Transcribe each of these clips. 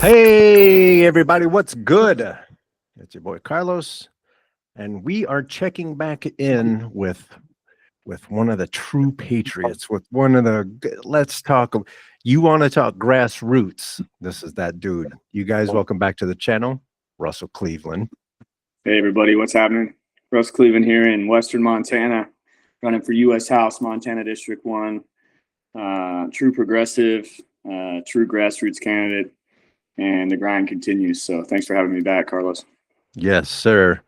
Hey, everybody, what's good? It's your boy Carlos, and we are checking back in with one of the true patriots, with one of the let's talk. You want to talk grassroots? This is that dude. You guys, welcome back to the channel, Russell Cleveland. Hey, everybody, what's happening? Russ Cleveland here in Western Montana, running for U.S. House, Montana District 1. True progressive, true grassroots candidate. And the grind continues. So thanks for having me back, Carlos. Yes, sir.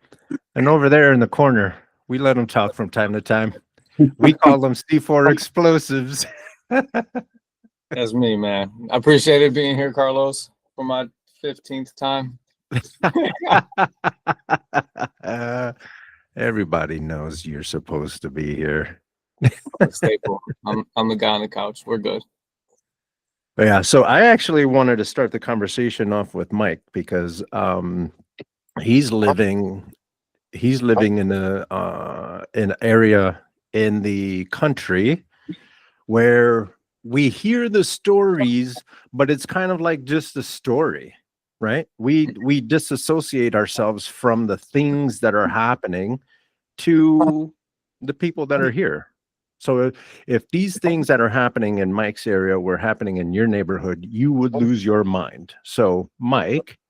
And over there in the corner, we let them talk from time to time. We call them Cefore explosives. That's me, man. I appreciate it being here, Carlos, for my 15th time. Everybody knows you're supposed to be here. Staple. I'm the guy on the couch. We're good. Yeah, so I actually wanted to start the conversation off with Mike because he's living in an area in the country where we hear the stories, but it's kind of like just a story, right? We disassociate ourselves from the things that are happening to the people that are here. So if these things that are happening in Mike's area were happening in your neighborhood, you would lose your mind. So Mike,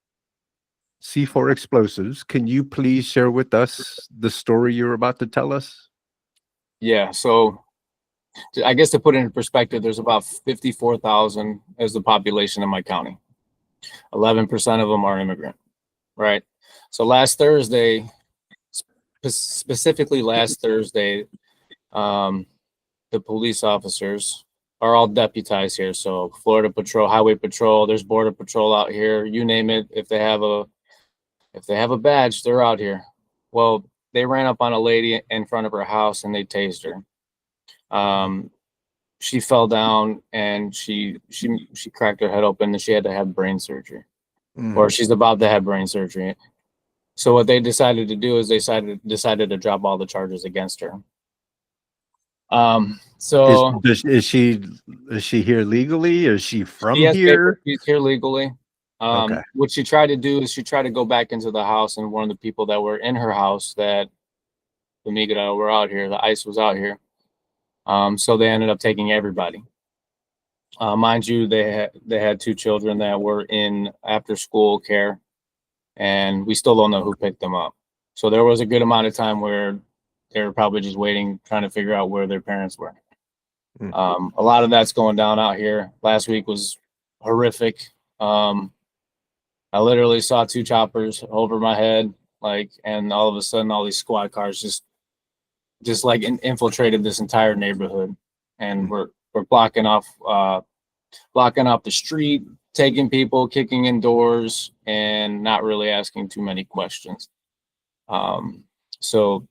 Cefore Explosives, can you please share with us the story you're about to tell us? Yeah, so I guess to put it in perspective, there's about 54,000 as the population in my county. 11% of them are immigrant, right? So last Thursday, specifically last Thursday, the police officers are all deputized here. So Florida Patrol, Highway Patrol, there's Border Patrol out here, you name it. If they have a badge, they're out here. Well, they ran up on a lady in front of her house and they tased her. She fell down and she cracked her head open and she had to have brain surgery. Or she's about to have brain surgery. So what they decided to do is they decided to drop all the charges against her. So is she here legally? Is she from here? She's here legally. Okay. What she tried to do is she tried to go back into the house, and one of the people that were in her house, that the migra were out here, the ICE was out here. So they ended up taking everybody. Mind you, they had 2 children that were in after school care, and we still don't know who picked them up. So there was a good amount of time where they were probably just waiting, trying to figure out where their parents were. A lot of that's going down out here. Last week was horrific. I literally saw 2 choppers over my head, and all of a sudden, all these squad cars just infiltrated this entire neighborhood, and we're blocking off the street, taking people, kicking in doors, and not really asking too many questions. So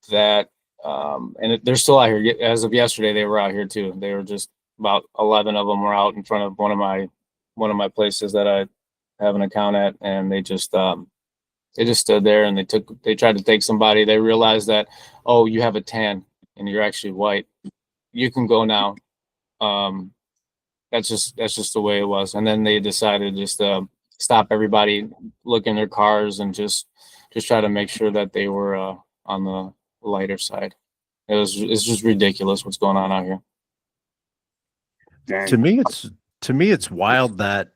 that and they're still out here. As of yesterday, they were out here too. They were just about 11 of them were out in front of one of my places that I have an account at, and they just stood there and they tried to take somebody. They realized that, oh, you have a tan and you're actually white, you can go now. That's just the way it was. And then they decided just to stop everybody, look in their cars, and just try to make sure that they were on the lighter side. It's just ridiculous what's going on out here. Dang. To me it's wild that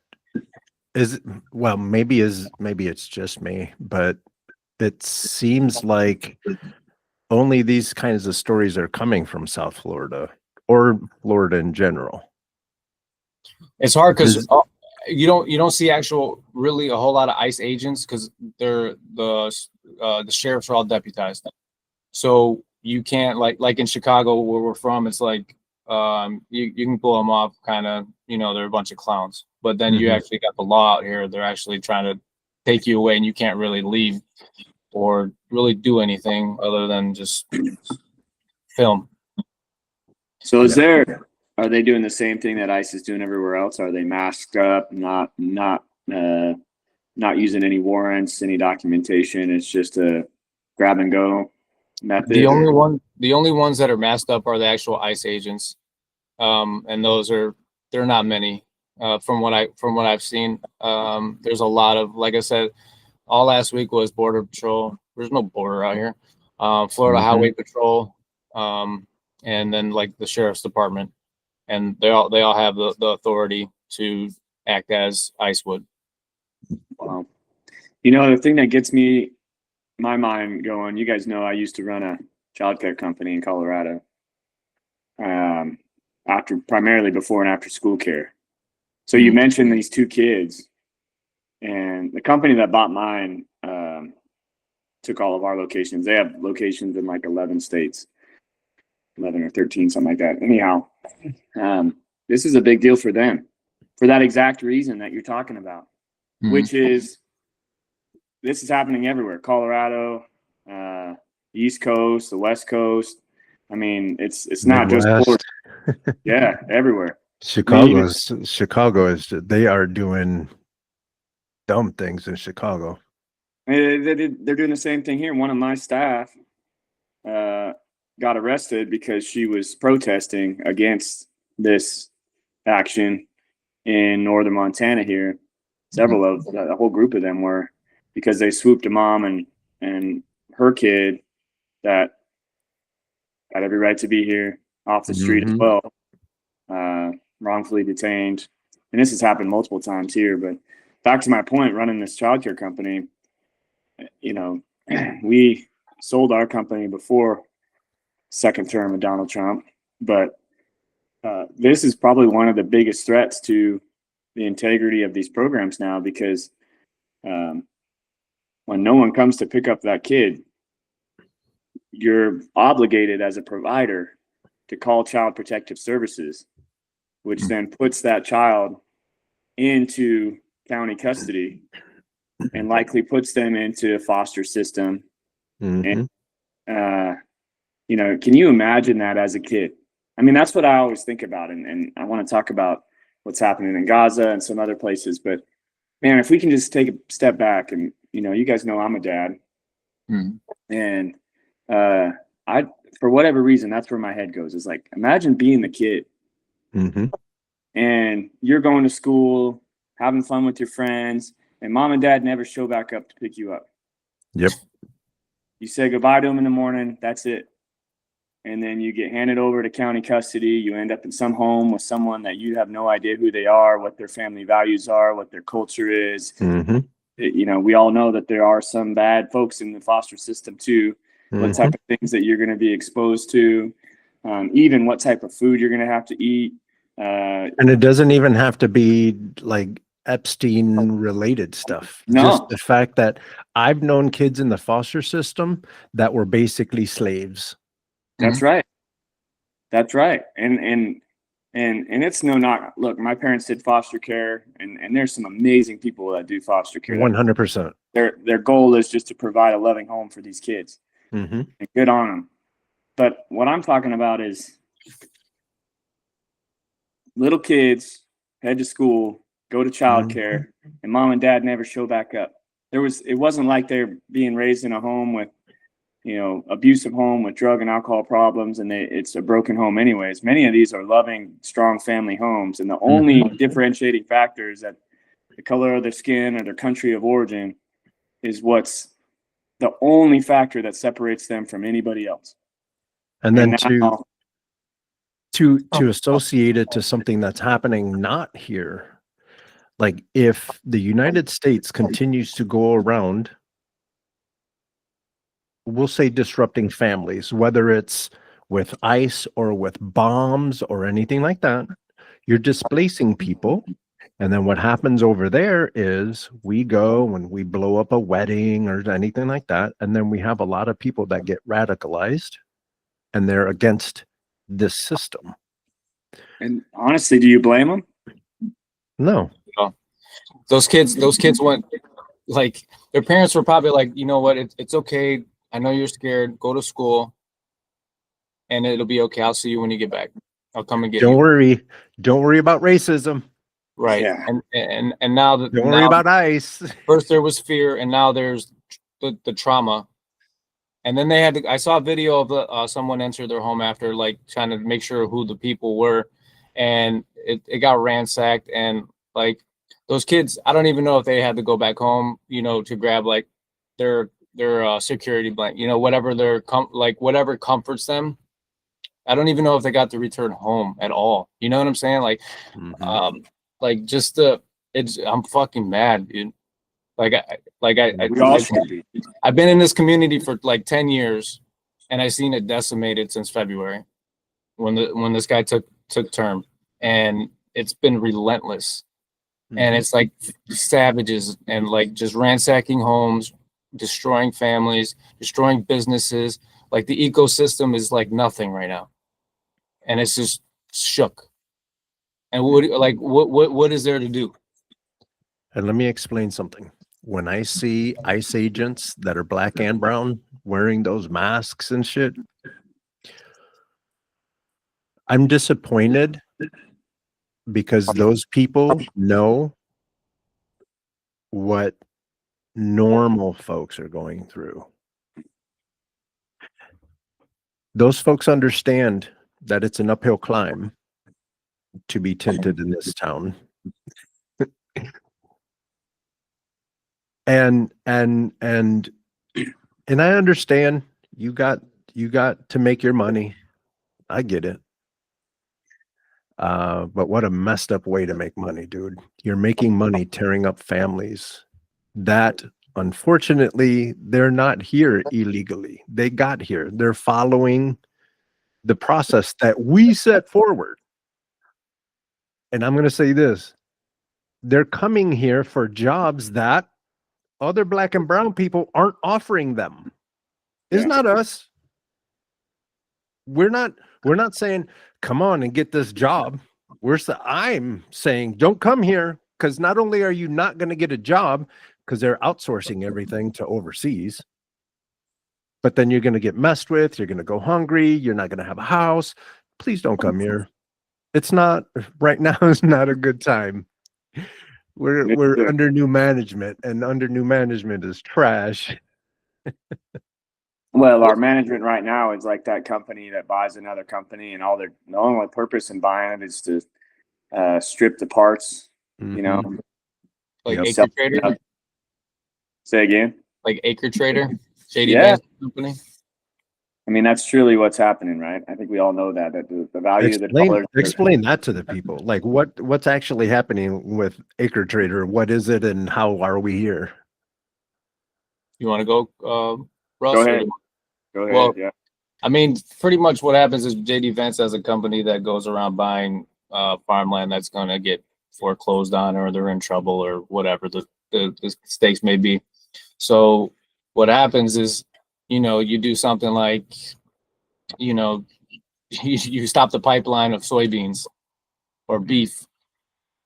maybe it's just me, but it seems like only these kinds of stories are coming from South Florida or Florida in general. It's hard because you don't see really a whole lot of ICE agents, because they're the sheriffs are all deputized. So you can't like in Chicago where we're from, it's like you can pull them off kind of, they're a bunch of clowns. But then you actually got the law out here. They're actually trying to take you away, and you can't really leave or really do anything other than just film. So are they doing the same thing that ICE is doing everywhere else? Are they masked up, not using any warrants, any documentation? It's just a grab and go method. The only ones that are masked up are the actual ICE agents. And they're not many. From what I've seen, there's a lot of, like I said, all last week was border patrol. There's no border out here. Florida Highway Patrol, and then like the sheriff's department, and they all have the authority to act as ICE would. Wow. You know, the thing that gets my mind going, you guys know I used to run a childcare company in Colorado, primarily before and after school care. So you mentioned these two kids, and the company that bought mine took all of our locations. They have locations in like 11 states, 11 or 13, something like that. Anyhow, this is a big deal for them for that exact reason that you're talking about, which is this is happening everywhere. Colorado, East Coast, the West Coast. I mean, it's not just Florida. Yeah, everywhere. Chicago is they are doing dumb things in Chicago. They're doing the same thing here. One of my staff got arrested because she was protesting against this action in northern Montana here. Several of a whole group of them were, because they swooped a mom and her kid that had every right to be here off the street as well, wrongfully detained. And this has happened multiple times here. But back to my point, running this childcare company, you know, we sold our company before second term of Donald Trump, but this is probably one of the biggest threats to the integrity of these programs now, because when no one comes to pick up that kid, you're obligated as a provider to call Child Protective Services, which then puts that child into county custody and likely puts them into a foster system. And, you know, can you imagine that as a kid? I mean, that's what I always think about. And I want to talk about what's happening in Gaza and some other places. But man, if we can just take a step back, and, you know, you guys know I'm a dad. And for whatever reason, that's where my head goes. Is like, imagine being the kid and you're going to school, having fun with your friends, and mom and dad never show back up to pick you up. Yep. You say goodbye to them in the morning. That's it. And then you get handed over to county custody. You end up in some home with someone that you have no idea who they are, what their family values are, what their culture is. You know, we all know that there are some bad folks in the foster system too. What type of things that you're going to be exposed to, even what type of food you're going to have to eat. And it doesn't even have to be like Epstein related stuff. No. Just the fact that I've known kids in the foster system that were basically slaves. That's right. That's right. And it's no knock. Look, my parents did foster care, and there's some amazing people that do foster care. 100%. Their goal is just to provide a loving home for these kids. And good on them. But what I'm talking about is little kids head to school, go to childcare, and mom and dad never show back up. It wasn't like they're being raised in a home with, you know, abusive home with drug and alcohol problems, and it's a broken home anyways. Many of these are loving, strong family homes, and the only differentiating factor is that the color of their skin or their country of origin is what's the only factor that separates them from anybody else. And then to associate it to something that's happening not here, like if the United States continues to go around, we'll say disrupting families, whether it's with ICE or with bombs or anything like that, you're displacing people. And then what happens over there is we go and we blow up a wedding or anything like that. And then we have a lot of people that get radicalized and they're against this system. And honestly, do you blame them? No. Those kids went, like, their parents were probably like, you know what, it's okay. I know you're scared. Go to school and it'll be okay. I'll see you when you get back. I'll come and get you. Don't worry about racism. Right. Yeah. And now that Don't worry about ICE. First there was fear, and now there's the trauma. And then they I saw a video of someone enter their home after, like, trying to make sure who the people were, and it got ransacked, and like those kids, I don't even know if they had to go back home, to grab like their security blanket, whatever whatever comforts them. I don't even know if they got to return home at all. You know what I'm saying? Like just I'm fucking mad, dude. We all should be. I've been in this community for like 10 years, and I've seen it decimated since February when this guy took term, and it's been relentless. And it's like savages, and like just ransacking homes, destroying families, destroying businesses. Like the ecosystem is like nothing right now, and it's just shook. And what is there to do? And let me explain something. When I see ICE agents that are black and brown wearing those masks and shit, I'm disappointed, because those people know what normal folks are going through. Those folks understand that it's an uphill climb to be tinted in this town. And I understand you got to make your money. I get it. But what a messed up way to make money, dude. You're making money tearing up families that, unfortunately, they're not here illegally. They got here. They're following the process that we set forward. And I'm going to say this. They're coming here for jobs that other black and brown people aren't offering them. It's not us. We're not saying, come on and get this job. I'm saying, don't come here, because not only are you not going to get a job, because they're outsourcing everything to overseas, but then you're going to get messed with. You're going to go hungry. You're not going to have a house. Please don't come here. It's not right now. Is not a good time. We're under new management, and under new management is trash. Well, our management right now is like that company that buys another company, and the only purpose in buying it is to strip the parts. Like Yep. Acre Trader. Say again. Like Acre Trader, JD Yeah. Vance company. I mean, that's truly what's happening, right? I think we all know that the value of the dollar. Explain that to the people. Like what's actually happening with Acre Trader? What is it, and how are we here? You want to go, Russ? Go ahead. Go ahead. Well, yeah. I mean, pretty much what happens is JD Vance has a company that goes around buying farmland that's going to get foreclosed on, or they're in trouble, or whatever the stakes may be. So what happens is, you do something like, you stop the pipeline of soybeans or beef,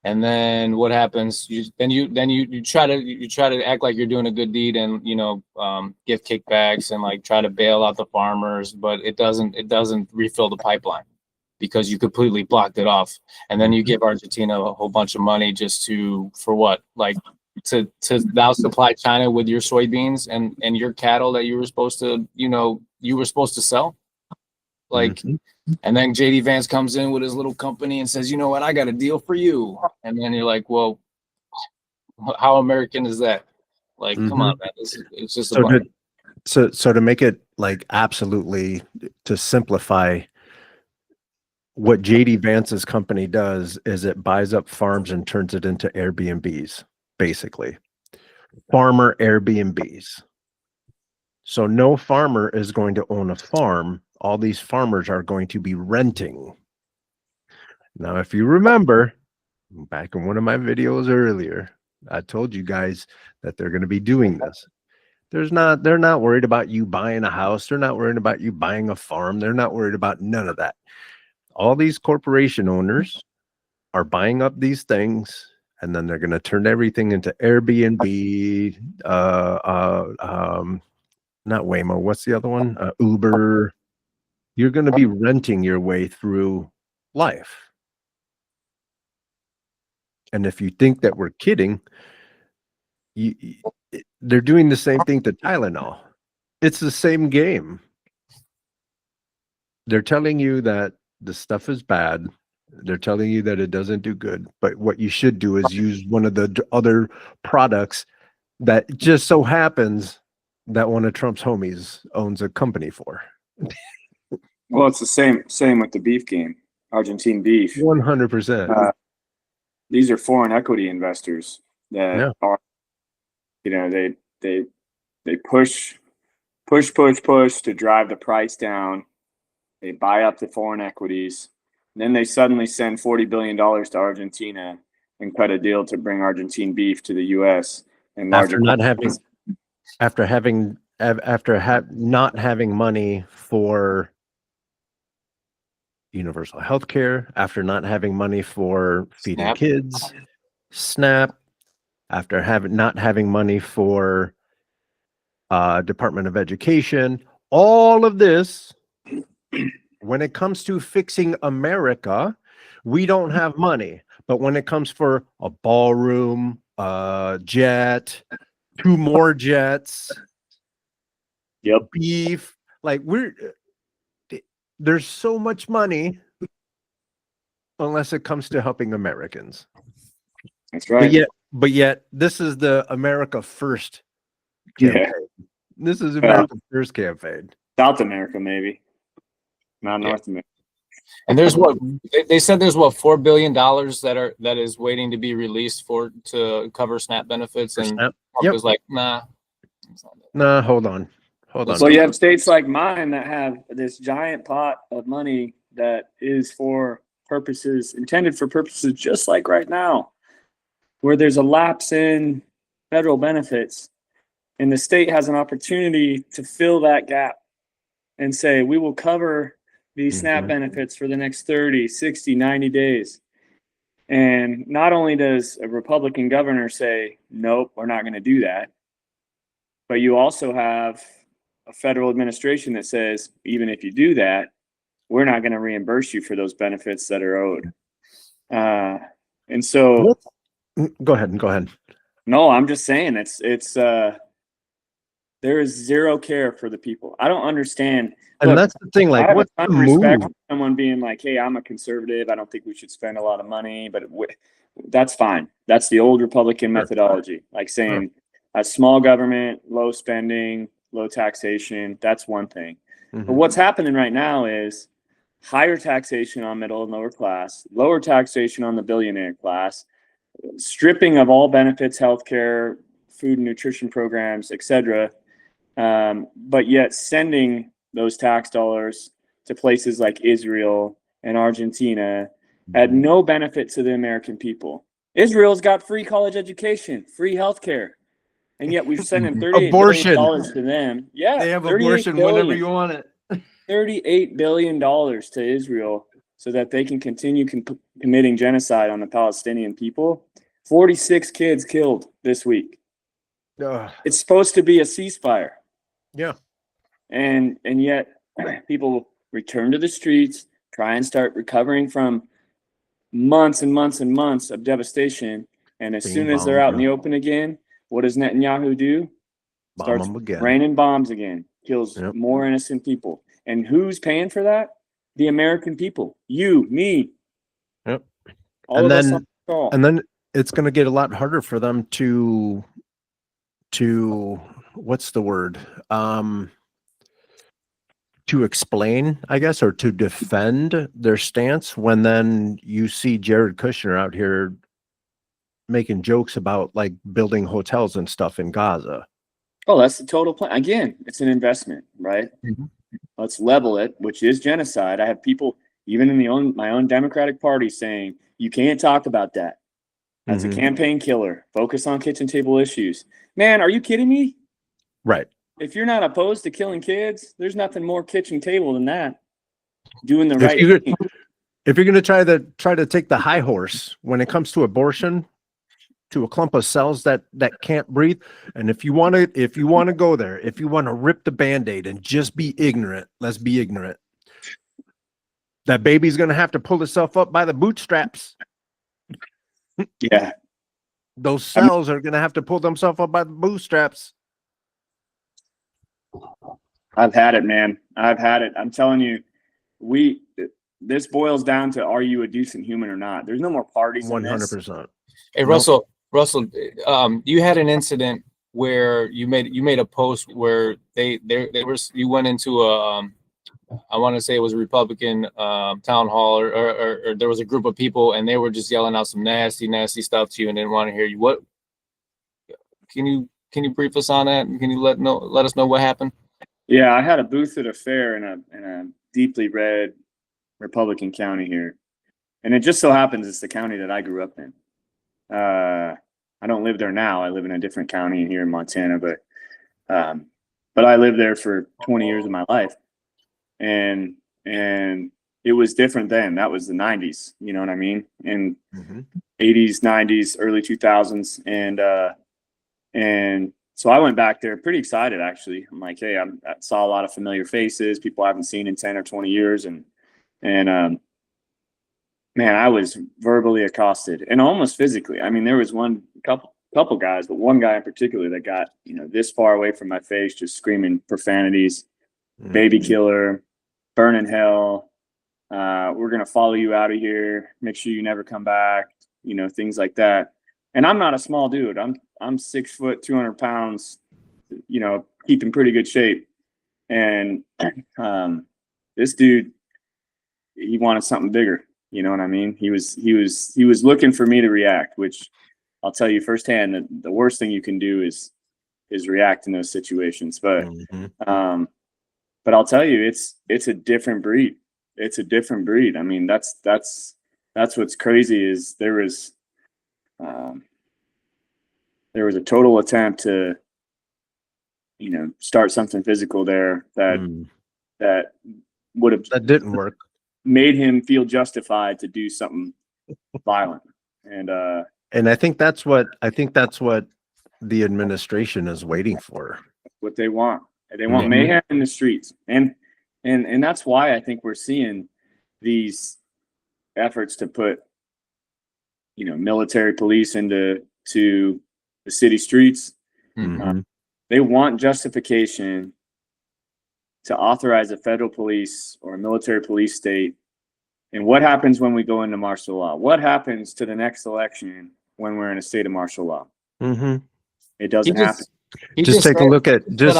and then what happens? You try to act like you're doing a good deed, and give kickbacks and like try to bail out the farmers, but it doesn't refill the pipeline because you completely blocked it off. And then you give Argentina a whole bunch of money for what? Like to now supply China with your soybeans and your cattle that you were supposed to sell. Like, and then JD Vance comes in with his little company and says, you know what, I got a deal for you. And then you're like, well, how American is that? Like, come on, man. It's just so to make it like absolutely, to simplify, what JD Vance's company does is it buys up farms and turns it into Airbnbs, basically. Farmer Airbnbs. So no farmer is going to own a farm. All these farmers are going to be renting. Now, if you remember, back in one of my videos earlier, I told you guys that they're going to be doing this. They're not worried about you buying a house. They're not worried about you buying a farm. They're not worried about none of that. All these corporation owners are buying up these things, and then they're going to turn everything into Airbnb, not Waymo. What's the other one? Uber. You're going to be renting your way through life. And if you think that we're kidding, they're doing the same thing to Tylenol. It's the same game. They're telling you that the stuff is bad. They're telling you that it doesn't do good, but what you should do is use one of the other products that just so happens that one of Trump's homies owns a company for. Well, it's the same with the beef game, Argentine beef. 100%. These are foreign equity investors that Yeah. are, they push to drive the price down. They buy up the foreign equities. And then they suddenly send $40 billion to Argentina and cut a deal to bring Argentine beef to the U.S. and larger. Not having money for universal health care, after not having money for feeding SNAP. kids, SNAP, after not having money for Department of Education, all of this, when it comes to fixing America, we don't have money. But when it comes for a ballroom, jet, 2 more jets, Yep. beef, like there's so much money unless it comes to helping Americans. That's right. But yet this is the America First campaign. Yeah. This is America First campaign. South America, maybe. Not North America. And there's they said there's $4 billion that is waiting to be released to cover SNAP benefits, and Trump is like, nah. Hold on. So you have states like mine that have this giant pot of money that is intended for purposes just like right now, where there's a lapse in federal benefits, and the state has an opportunity to fill that gap and say, we will cover these SNAP benefits for the next 30, 60, 90 days. And not only does a Republican governor say, nope, we're not going to do that, but you also have a federal administration that says, even if you do that, we're not going to reimburse you for those benefits that are owed. And so, go ahead. No, I'm just saying there is zero care for the people. I don't understand. And that's the thing. Like, what's the respect move? for someone being like, "Hey, I'm a conservative. I don't think we should spend a lot of money," but that's fine. That's the old Republican methodology, like saying a small government, low spending, low taxation. That's one thing. But what's happening right now is higher taxation on middle and lower class, lower taxation on the billionaire class, stripping of all benefits, healthcare, food and nutrition programs, etc. But yet sending those tax dollars to places like Israel and Argentina at no benefit to the American people. Israel's got free college education, free healthcare, and yet we're sending $38 billion to them. Yeah, they have abortion whenever you want it. $38 billion to Israel so that they can continue committing genocide on the Palestinian people. 46 kids killed this week. It's supposed to be a ceasefire. Yeah. And yet people return to the streets, try and start recovering from months and months and months of devastation. And as soon as they're out in the open again, what does Netanyahu do? Starts raining bombs again, kills more innocent people. And who's paying for that? The American people. You, me. Yep. All of us on the call. And then it's going to get a lot harder for them to what's the word? To explain, I guess, or to defend their stance when then you see Jared Kushner out here making jokes about like building hotels and stuff in Gaza. Oh, that's the total plan. Again, it's an investment, right? Let's level it, which is genocide. I have people, even in my own Democratic Party, saying, you can't talk about that. That's a campaign killer. Focus on kitchen table issues. Man, are you kidding me? Right. If you're not opposed to killing kids, there's nothing more kitchen table than that. Doing the right thing. If you're going to try to take the high horse when it comes to abortion, to a clump of cells that can't breathe, and if you want to go there, if you want to rip the Band-Aid and just be ignorant, let's be ignorant. That baby's going to have to pull itself up by the bootstraps. Yeah. Those cells are going to have to pull themselves up by the bootstraps. I've had it, man. I've had it. I'm telling you, this boils down to, are you a decent human or not? There's no more parties in this. 100%. Hey, Nope. Russell, you had an incident where you made a post where you went into a I want to say it was a Republican town hall, or there was a group of people and they were just yelling out some nasty stuff to you and didn't want to hear you. What can you brief us on that? Can you let us know what happened? Yeah, I had a booth at a fair in a deeply red Republican county here, and it just so happens it's the county that I grew up in. I don't live there now. I live in a different county here in Montana, but I lived there for 20 years of my life, and it was different then. That was the 90s, you know what I mean? And 80s, 90s, early 2000s, and so I went back there pretty excited, actually. I'm like, hey, I saw a lot of familiar faces, people I haven't seen in 10 or 20 years, and man, I was verbally accosted and almost physically. I mean, there was couple guys, but one guy in particular that got, this far away from my face, just screaming profanities, baby killer, burn in hell, we're going to follow you out of here, make sure you never come back, things like that. And I'm not a small dude. I'm 6 foot, 200 pounds, keep in pretty good shape. And this dude, he wanted something bigger. You know what I mean? He was looking for me to react, which I'll tell you firsthand that the worst thing you can do is react in those situations. But I'll tell you, it's a different breed. It's a different breed. I mean, that's what's crazy is there was a total attempt to, start something physical there that would have That didn't work. Made him feel justified to do something violent. And I think that's what the administration is waiting for. What they want. They want mayhem in the streets. And that's why I think we're seeing these efforts to put, military police into the city streets. They want justification to authorize a federal police or a military police state. And what happens when we go into martial law? What happens to the next election when we're in a state of martial law? It doesn't happen. Just take a look at he's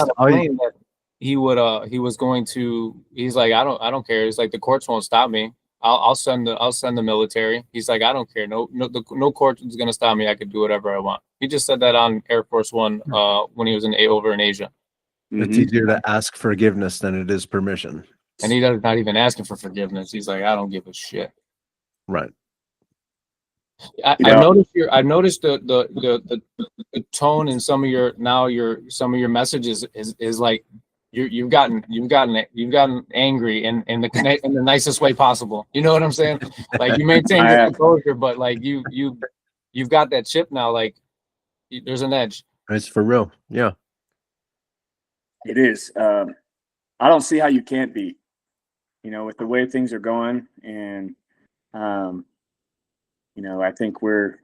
like, I don't care. He's like, the courts won't stop me. I'll send the military. He's like, I don't care. No court is gonna stop me. I could do whatever I want. He just said that on Air Force One when he was over in Asia. It's easier to ask forgiveness than it is permission. And he does not even asking for forgiveness. He's like, I don't give a shit. Right. I noticed the tone in some of your messages is like you've gotten angry in the nicest way possible. You know what I'm saying? Like, you maintain your composure, but like you've got that chip now. Like, there's an edge. It's for real. Yeah. It is. I don't see how you can't be, with the way things are going. And, I think we're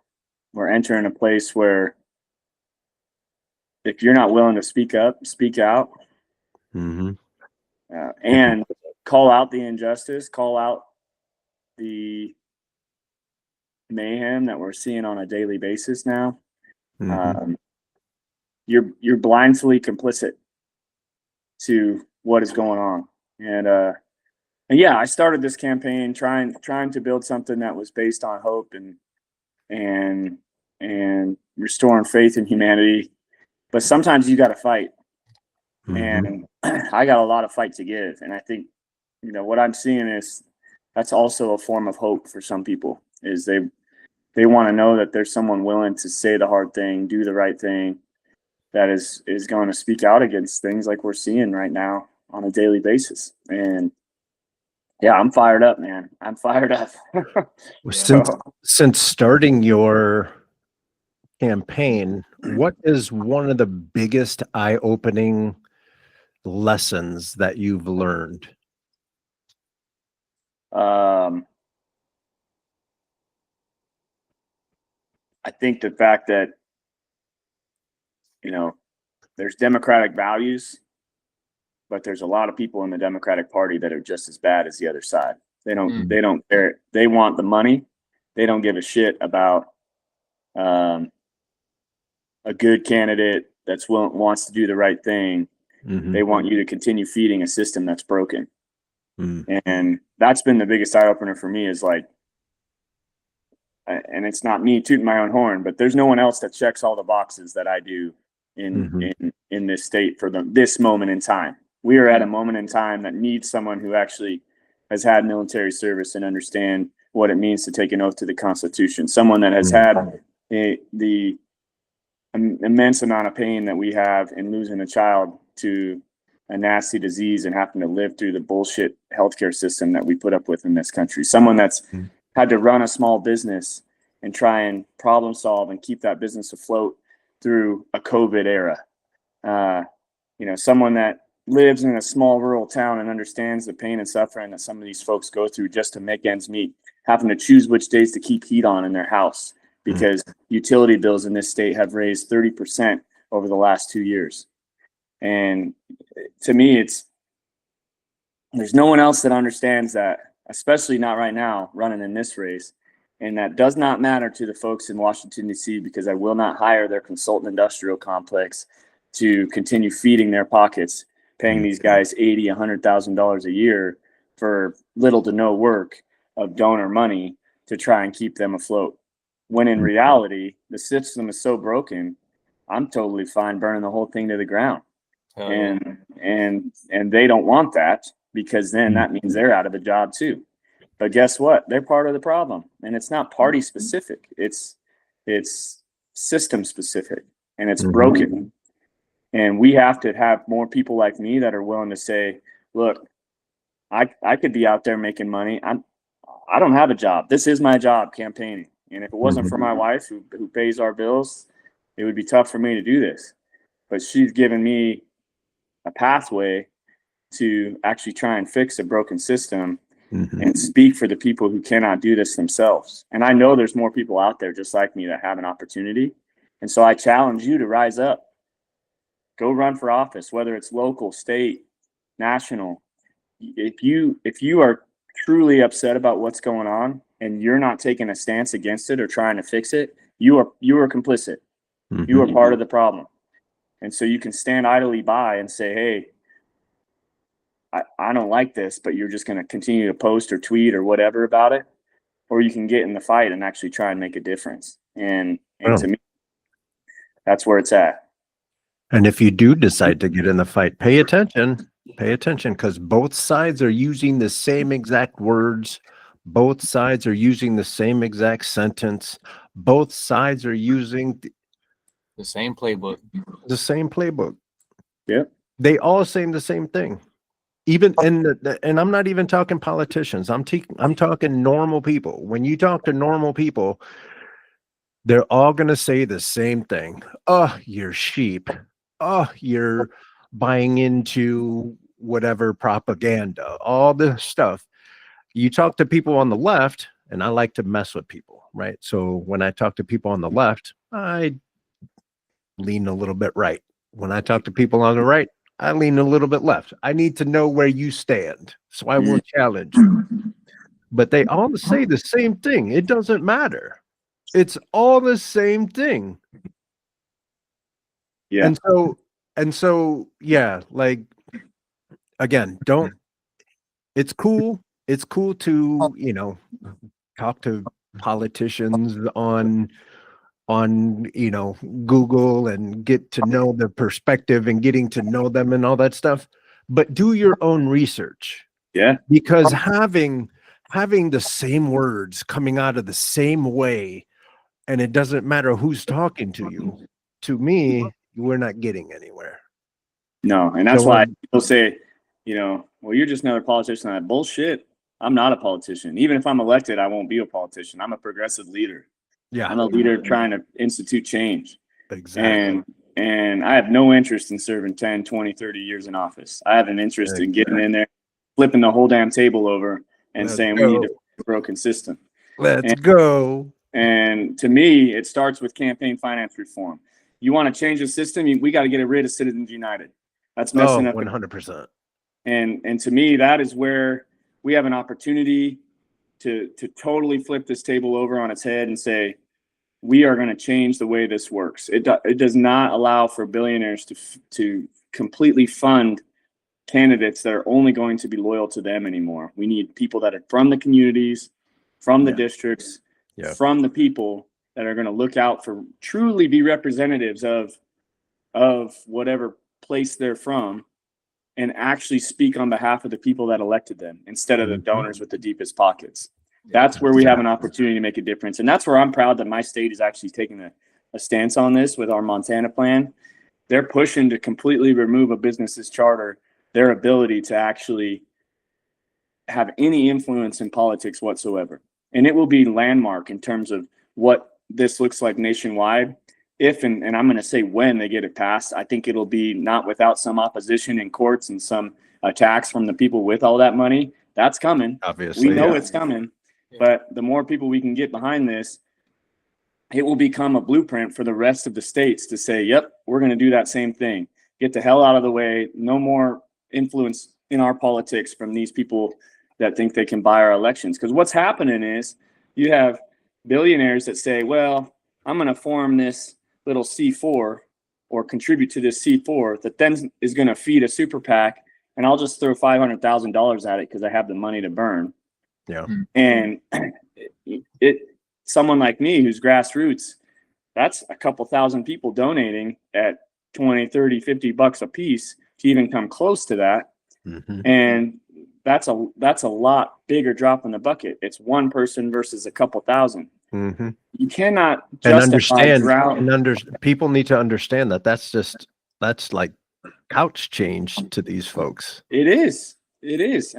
entering a place where if you're not willing to speak up, speak out, and call out the injustice, call out the mayhem that we're seeing on a daily basis now, you're blindly complicit to what is going on. And yeah, I started this campaign trying to build something that was based on hope and restoring faith in humanity. But sometimes you got to fight, and I got a lot of fight to give. And I think, what I'm seeing is that's also a form of hope for some people. Is they want to know that there's someone willing to say the hard thing, do the right thing, that is going to speak out against things like we're seeing right now on a daily basis. And yeah, I'm fired up, man. I'm fired up. Since starting your campaign, what is one of the biggest eye-opening lessons that you've learned? I think the fact that, there's democratic values, but there's a lot of people in the Democratic Party that are just as bad as the other side. They don't care. They want the money. They don't give a shit about a good candidate wants to do the right thing. They want you to continue feeding a system that's broken. And that's been the biggest eye opener for me, is like, and it's not me tooting my own horn, but there's no one else that checks all the boxes that I do in this state for this moment in time. We are at a moment in time that needs someone who actually has had military service and understand what it means to take an oath to the Constitution. Someone that has had the immense amount of pain that we have in losing a child to a nasty disease and having to live through the bullshit healthcare system that we put up with in this country. Someone that's had to run a small business and try and problem solve and keep that business afloat through a COVID era. Someone that lives in a small rural town and understands the pain and suffering that some of these folks go through just to make ends meet, having to choose which days to keep heat on in their house because utility bills in this state have raised 30% over the last 2 years. And to me, there's no one else that understands that, especially not right now, running in this race. And that does not matter to the folks in Washington, D.C., because I will not hire their consultant industrial complex to continue feeding their pockets, paying these guys $80,000, $100,000 a year for little to no work of donor money to try and keep them afloat. When in reality, the system is so broken, I'm totally fine burning the whole thing to the ground. And they don't want that, because then that means they're out of a job too. But guess what? They're part of the problem, and it's not party specific. It's system specific, and it's broken. And we have to have more people like me that are willing to say, look, I could be out there making money. I don't have a job. This is my job, campaigning. And if it wasn't for my wife who pays our bills, it would be tough for me to do this. But she's given me a pathway to actually try and fix a broken system and speak for the people who cannot do this themselves. And I know there's more people out there just like me that have an opportunity. And so I challenge you to rise up. Go run for office, whether it's local, state, national. If you are truly upset about what's going on and you're not taking a stance against it or trying to fix it, you are complicit. You are part of the problem. And so you can stand idly by and say, hey, I don't like this, but you're just going to continue to post or tweet or whatever about it. Or you can get in the fight and actually try and make a difference. And to me, that's where it's at. And if you do decide to get in the fight, pay attention, because both sides are using the same exact words. Both sides are using the same exact sentence. Both sides are using the same playbook. Yeah. They all saying the same thing. Even and I'm not even talking politicians. I'm talking normal people. When you talk to normal people, they're all going to say the same thing. Oh, you're sheep. Oh, you're buying into whatever propaganda, all this stuff. You talk to people on the left, and I like to mess with people, right? So when I talk to people on the left, I lean a little bit right. When I talk to people on the right, I lean a little bit left. I need to know where you stand, so I will challenge you. But they all say the same thing. It doesn't matter. It's all the same thing. Yeah. And so, yeah, like, again, it's cool. It's cool to, talk to politicians on Google and get to know the perspective and getting to know them and all that stuff. But do your own research. Yeah. Because having the same words coming out of the same way, and it doesn't matter who's talking to you, to me, we're not getting anywhere. No, and that's why people say, well, you're just another politician. That bullshit. I'm not a politician. Even if I'm elected, I won't be a politician. I'm a progressive leader. Yeah. I'm a leader trying to institute change. Exactly. And I have no interest in serving 10, 20, 30 years in office. I have an interest in getting in there, flipping the whole damn table over and saying we need to fix a broken system. Let's go. And to me, it starts with campaign finance reform. You want to change the system, we got to get rid of Citizens United. That's messing up 100%. And to me, that is where we have an opportunity to totally flip this table over on its head and say, we are going to change the way this works. It does not allow for billionaires to completely fund candidates that are only going to be loyal to them anymore. We need people that are from the communities, from the districts, from the people that are going to look out for, truly be representatives of whatever place they're from, and actually speak on behalf of the people that elected them instead of the donors with the deepest pockets. That's where we have an opportunity to make a difference. And that's where I'm proud that my state is actually taking a stance on this with our Montana plan. They're pushing to completely remove a business's charter, their ability to actually have any influence in politics whatsoever. And it will be landmark in terms of what this looks like nationwide. If, and I'm going to say when they get it passed, I think it'll be not without some opposition in courts and some attacks from the people with all that money. That's coming. Obviously, we know it's coming. But the more people we can get behind this, it will become a blueprint for the rest of the states to say, yep, we're going to do that same thing. Get the hell out of the way. No more influence in our politics from these people that think they can buy our elections. Because what's happening is you have billionaires that say, well, I'm going to form this little Cefore or contribute to this Cefore that then is going to feed a super PAC, and I'll just throw $500,000 at it because I have the money to burn. Yeah. And someone like me who's grassroots, that's a couple thousand people donating at 20, 30, $50 a piece to even come close to that. And that's a lot bigger drop in the bucket. It's one person versus a couple thousand. You cannot justify people need to understand that that's like couch change to these folks. It is.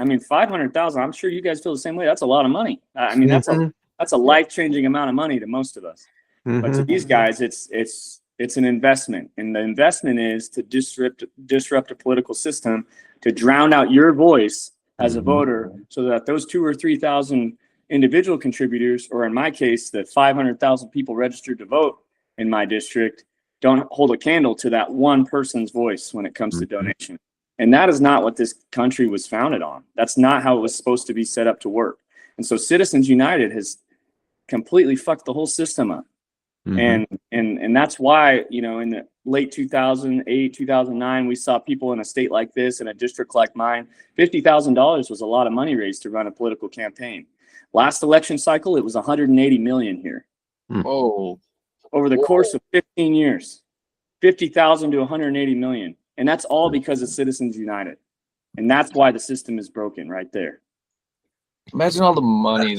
I mean, 500,000. I'm sure you guys feel the same way. That's a lot of money. I mean, that's a life-changing amount of money to most of us. But to these guys, it's an investment, and the investment is to disrupt a political system, to drown out your voice as a voter, so that those 2,000 or 3,000 individual contributors, or in my case, the 500,000 people registered to vote in my district, don't hold a candle to that one person's voice when it comes to donation. And that is not what this country was founded on. That's not how it was supposed to be set up to work. And so Citizens United has completely fucked the whole system up. And that's why, you know, in the late 2008, 2009, we saw people in a state like this, in a district like mine, $50,000 was a lot of money raised to run a political campaign. Last election cycle, it was 180 million here. Oh, over the course of 15 years, 50,000 to 180 million. And that's all because of Citizens United. And that's why the system is broken right there. Imagine all the money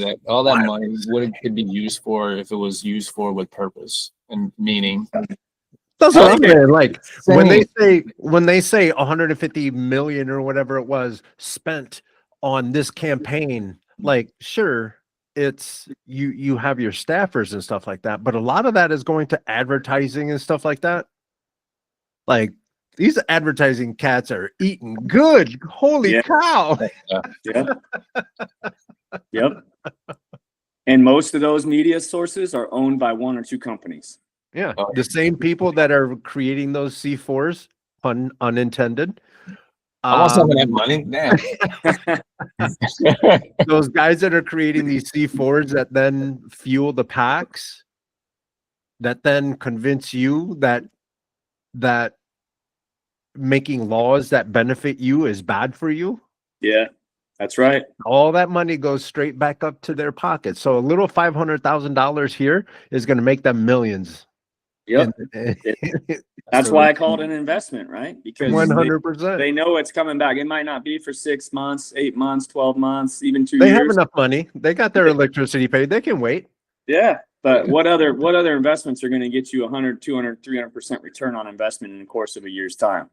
what it could be used for if it was used for with purpose and meaning. That's what I'm saying. Like when they say 150 million or whatever it was spent on this campaign, like sure, it's you have your staffers and stuff like that, but a lot of that is going to advertising and stuff like that. Like these advertising cats are eating good. Holy cow. Yep. And most of those media sources are owned by one or two companies. Yeah. The same people that are creating those C4s, pun unintended. I want some of that money. Damn. Those guys that are creating these C4s that then fuel the PACs, that then convince you that making laws that benefit you is bad for you. Yeah, that's right. All that money goes straight back up to their pockets. So a little $500,000 here is going to make them millions. Yep. That's why I call it an investment, right? Because 100%. They know it's coming back. It might not be for 6 months, 8 months, 12 months, even 2 They years. have enough money. They got their electricity paid. They can wait. Yeah. But what other investments are going to get you 100, 200, 300% return on investment in the course of a year's time?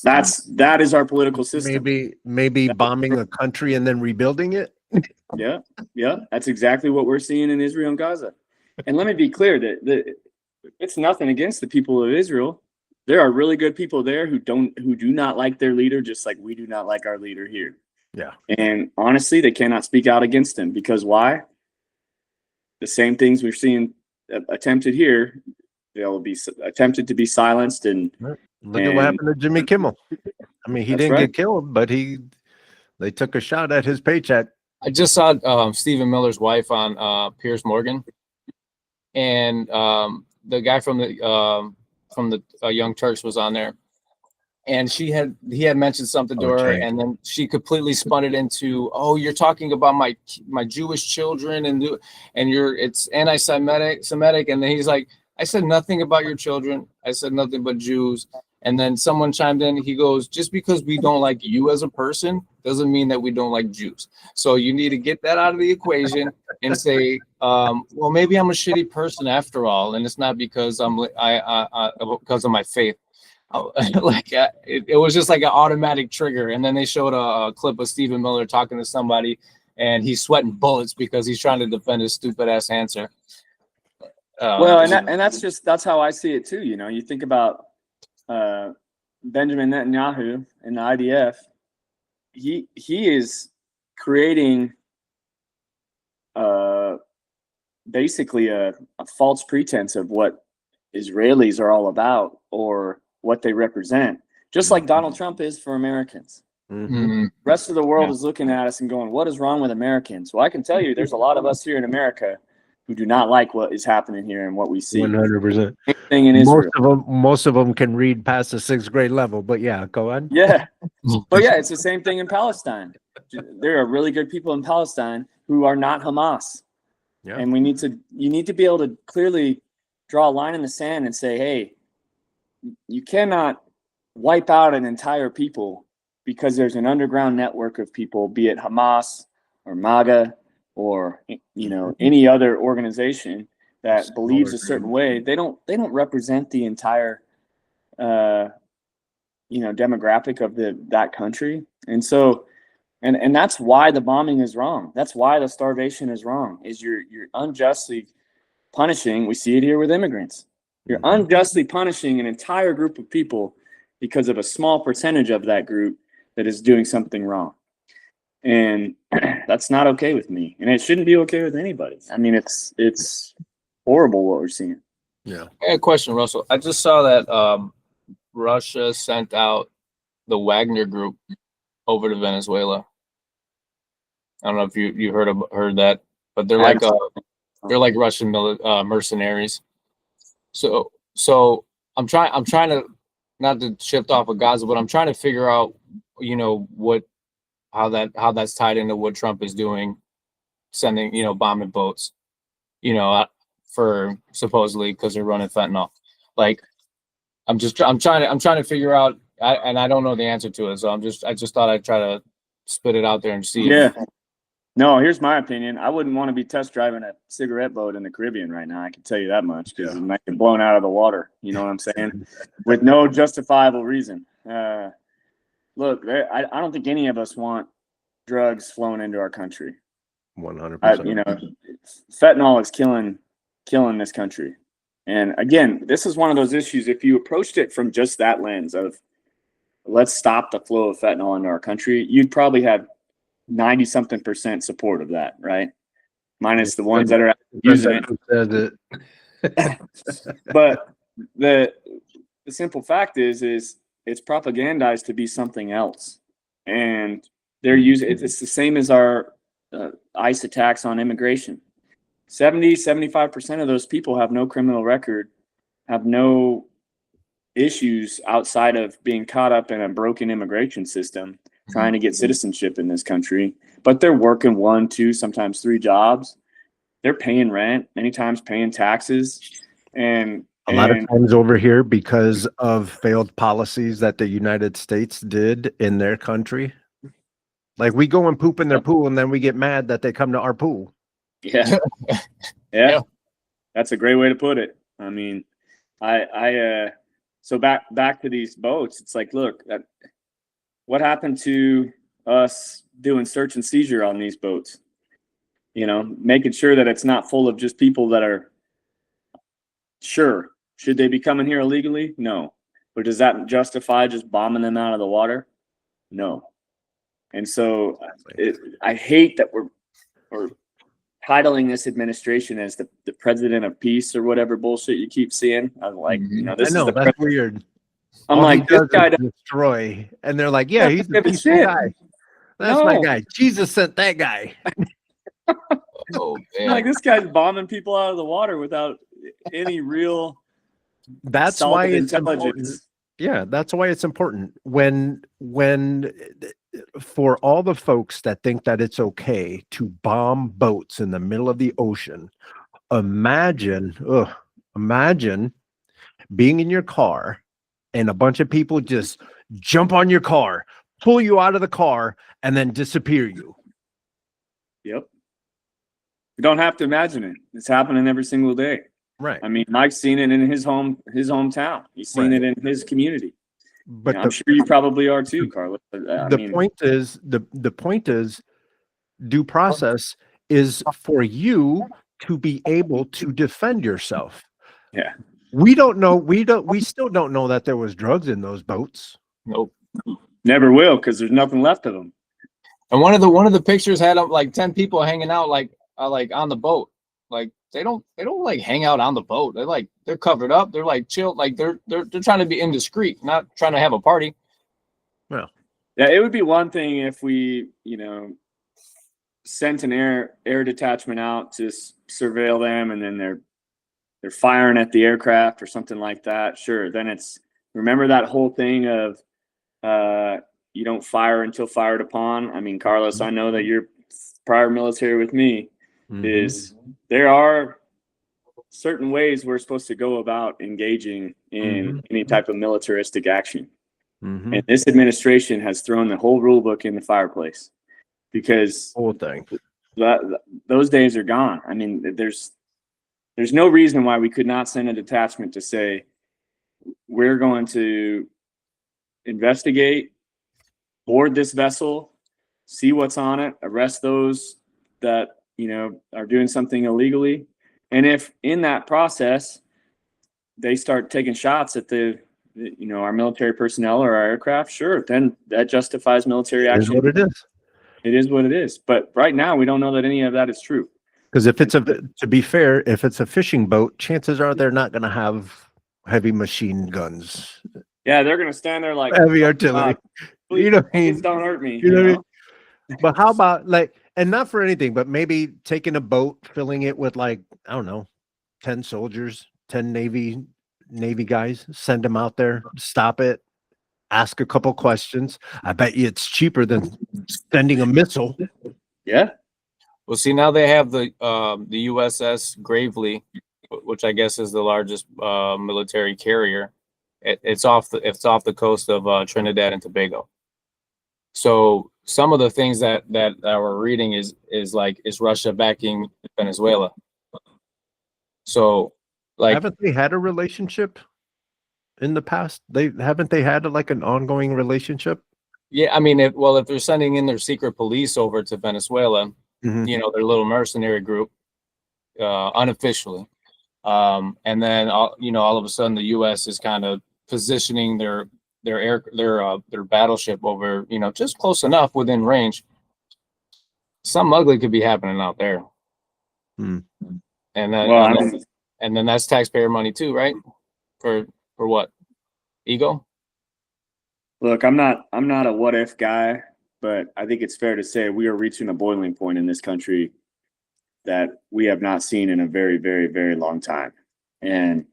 That is our political system. Maybe bombing a country and then rebuilding it. Yeah. That's exactly what we're seeing in Israel and Gaza. And let me be clear that it's nothing against the people of Israel. There are really good people there who do not like their leader, just like we do not like our leader here. Yeah. And honestly, they cannot speak out against him because why? The same things we're seeing attempted here, they'll be attempted to be silenced. And look at what happened to Jimmy Kimmel. I mean, he didn't get killed, but he They took a shot at his paycheck. I just saw Stephen Miller's wife on Piers Morgan, and the guy from the Young Turks was on there, and he had mentioned something to her, and then she completely spun it into, oh, you're talking about my Jewish children, and it's anti-Semitic, and then he's like, I said nothing about your children, I said nothing but Jews. And then someone chimed in, he goes, just because we don't like you as a person doesn't mean that we don't like Jews. So you need to get that out of the equation and say, well, maybe I'm a shitty person after all, and it's not because because of my faith. It was just like an automatic trigger. And then they showed a clip of Stephen Miller talking to somebody, and he's sweating bullets because he's trying to defend his stupid ass answer. Well, that's how I see it too. You know, you think about Benjamin Netanyahu and the IDF. He is creating basically a false pretense of what Israelis are all about or what they represent, just like Donald Trump is for Americans. Mm-hmm. Rest of the world is looking at us and going, what is wrong with Americans? Well, I can tell you there's a lot of us here in America who do not like what is happening here and what we see. 100%. Thing in Israel. Most of them can read past the 6th grade level, but yeah, go on. Yeah. But yeah, it's the same thing in Palestine. There are really good people in Palestine who are not Hamas. Yeah. And you need to be able to clearly draw a line in the sand and say, hey, you cannot wipe out an entire people because there's an underground network of people, be it Hamas or MAGA or, you know, any other organization that believes a certain way. They don't represent the entire demographic of that country. And so and that's why the bombing is wrong. That's why the starvation is wrong. Is you're unjustly punishing. We see it here with immigrants. You're unjustly punishing an entire group of people because of a small percentage of that group that is doing something wrong. And that's not okay with me. And it shouldn't be okay with anybody. I mean, it's horrible what we're seeing. Yeah. I had a question, Russell. I just saw that Russia sent out the Wagner group over to Venezuela. I don't know if you heard that, but they're like Russian mercenaries. So I'm trying to, not to shift off of Gaza, but I'm trying to figure out, you know, how that's tied into what Trump is doing, sending, you know, bombing boats, you know, for supposedly because they're running fentanyl. Like, I'm trying to figure out, and I don't know the answer to it, so I just thought I'd try to spit it out there and see. Yeah. No, here's my opinion. I wouldn't want to be test driving a cigarette boat in the Caribbean right now. I can tell you that much, because it might get blown out of the water. You know what I'm saying? With no justifiable reason. Look, I don't think any of us want drugs flowing into our country. 100%. You know, fentanyl is killing this country. And again, this is one of those issues. If you approached it from just that lens of let's stop the flow of fentanyl into our country, you'd probably have 90-something% support of that, right? Minus the ones that are using it. But the simple fact is it's propagandized to be something else, and they're using it's the same as our ICE attacks on immigration. 75% of those people have no criminal record, have no issues outside of being caught up in a broken immigration system, trying to get citizenship in this country, but they're working 1, 2, sometimes 3 jobs. They're paying rent, many times paying taxes, and a lot of times over here because of failed policies that the United States did in their country. Like, we go and poop in their pool, and then we get mad that they come to our pool. Yeah. Yeah. That's a great way to put it. I mean, so back to these boats, it's like, look, what happened to us doing search and seizure on these boats? You know, making sure that it's not full of just people that are sure. Should they be coming here illegally? No. But does that justify just bombing them out of the water? No. And so I hate that we're titling this administration as the president of peace or whatever bullshit you keep seeing. I'm like, you know, this is that's weird. I'm like, this guy doesn't destroy, and they're like, yeah, he's a peaceful guy. That's my No. guy. Jesus sent that guy. Oh man. Like this guy's bombing people out of the water without any real That's solid why it's intelligence. important. Yeah, that's why it's important when for all the folks that think that it's okay to bomb boats in the middle of the ocean. Imagine being in your car and a bunch of people just jump on your car, pull you out of the car, and then disappear you. Yep. You don't have to imagine it. It's happening every single day. Right. I mean, Mike's seen it in his hometown. He's seen it in his community. But I'm sure you probably are too, Carlos. the point is due process is for you to be able to defend yourself. Yeah. We still don't know that there was drugs in those boats. Nope. Never will, because there's nothing left of them. And one of the pictures had like 10 people hanging out like on the boat. Like they don't like hang out on the boat. They're covered up. They're like chill. Like they're trying to be indiscreet, not trying to have a party. Well, yeah, it would be one thing if we, sent an air detachment out to surveil them, and then they're firing at the aircraft or something like that. Sure, then remember that whole thing of you don't fire until fired upon. I mean, Carlos, I know that you're prior military with me. Is there are certain ways we're supposed to go about engaging in any type of militaristic action. And this administration has thrown the whole rule book in the fireplace, because whole thing. Those days are gone. I mean, there's no reason why we could not send a detachment to say, we're going to investigate, board this vessel, see what's on it, arrest those that are doing something illegally, and if in that process they start taking shots at our military personnel or our aircraft, sure, then that justifies military action. It is what it is. It is what it is. But right now, we don't know that any of that is true. Because to be fair, if it's a fishing boat, chances are they're not going to have heavy machine guns. Yeah, they're going to stand there like heavy artillery. Please, Don't hurt me. You know what I mean? But how about and not for anything, but maybe taking a boat, filling it with 10 soldiers, 10 Navy guys, send them out there, stop it, ask a couple questions. I bet you it's cheaper than sending a missile. Yeah. Well, see, now they have the USS Gravely, which I guess is the largest military carrier. It's off the coast of Trinidad and Tobago. So some of the things that we're reading is Russia backing Venezuela. So haven't they had a relationship in the past? Haven't they had an ongoing relationship? Yeah, I mean, if they're sending in their secret police over to Venezuela, their little mercenary group, unofficially, and then all of a sudden the U.S. is kind of positioning their battleship over, just close enough within range. Something ugly could be happening out there. And then that's taxpayer money too, right? For what? Ego? Look, I'm not a what if guy, but I think it's fair to say we are reaching a boiling point in this country that we have not seen in a very, very, very long time. And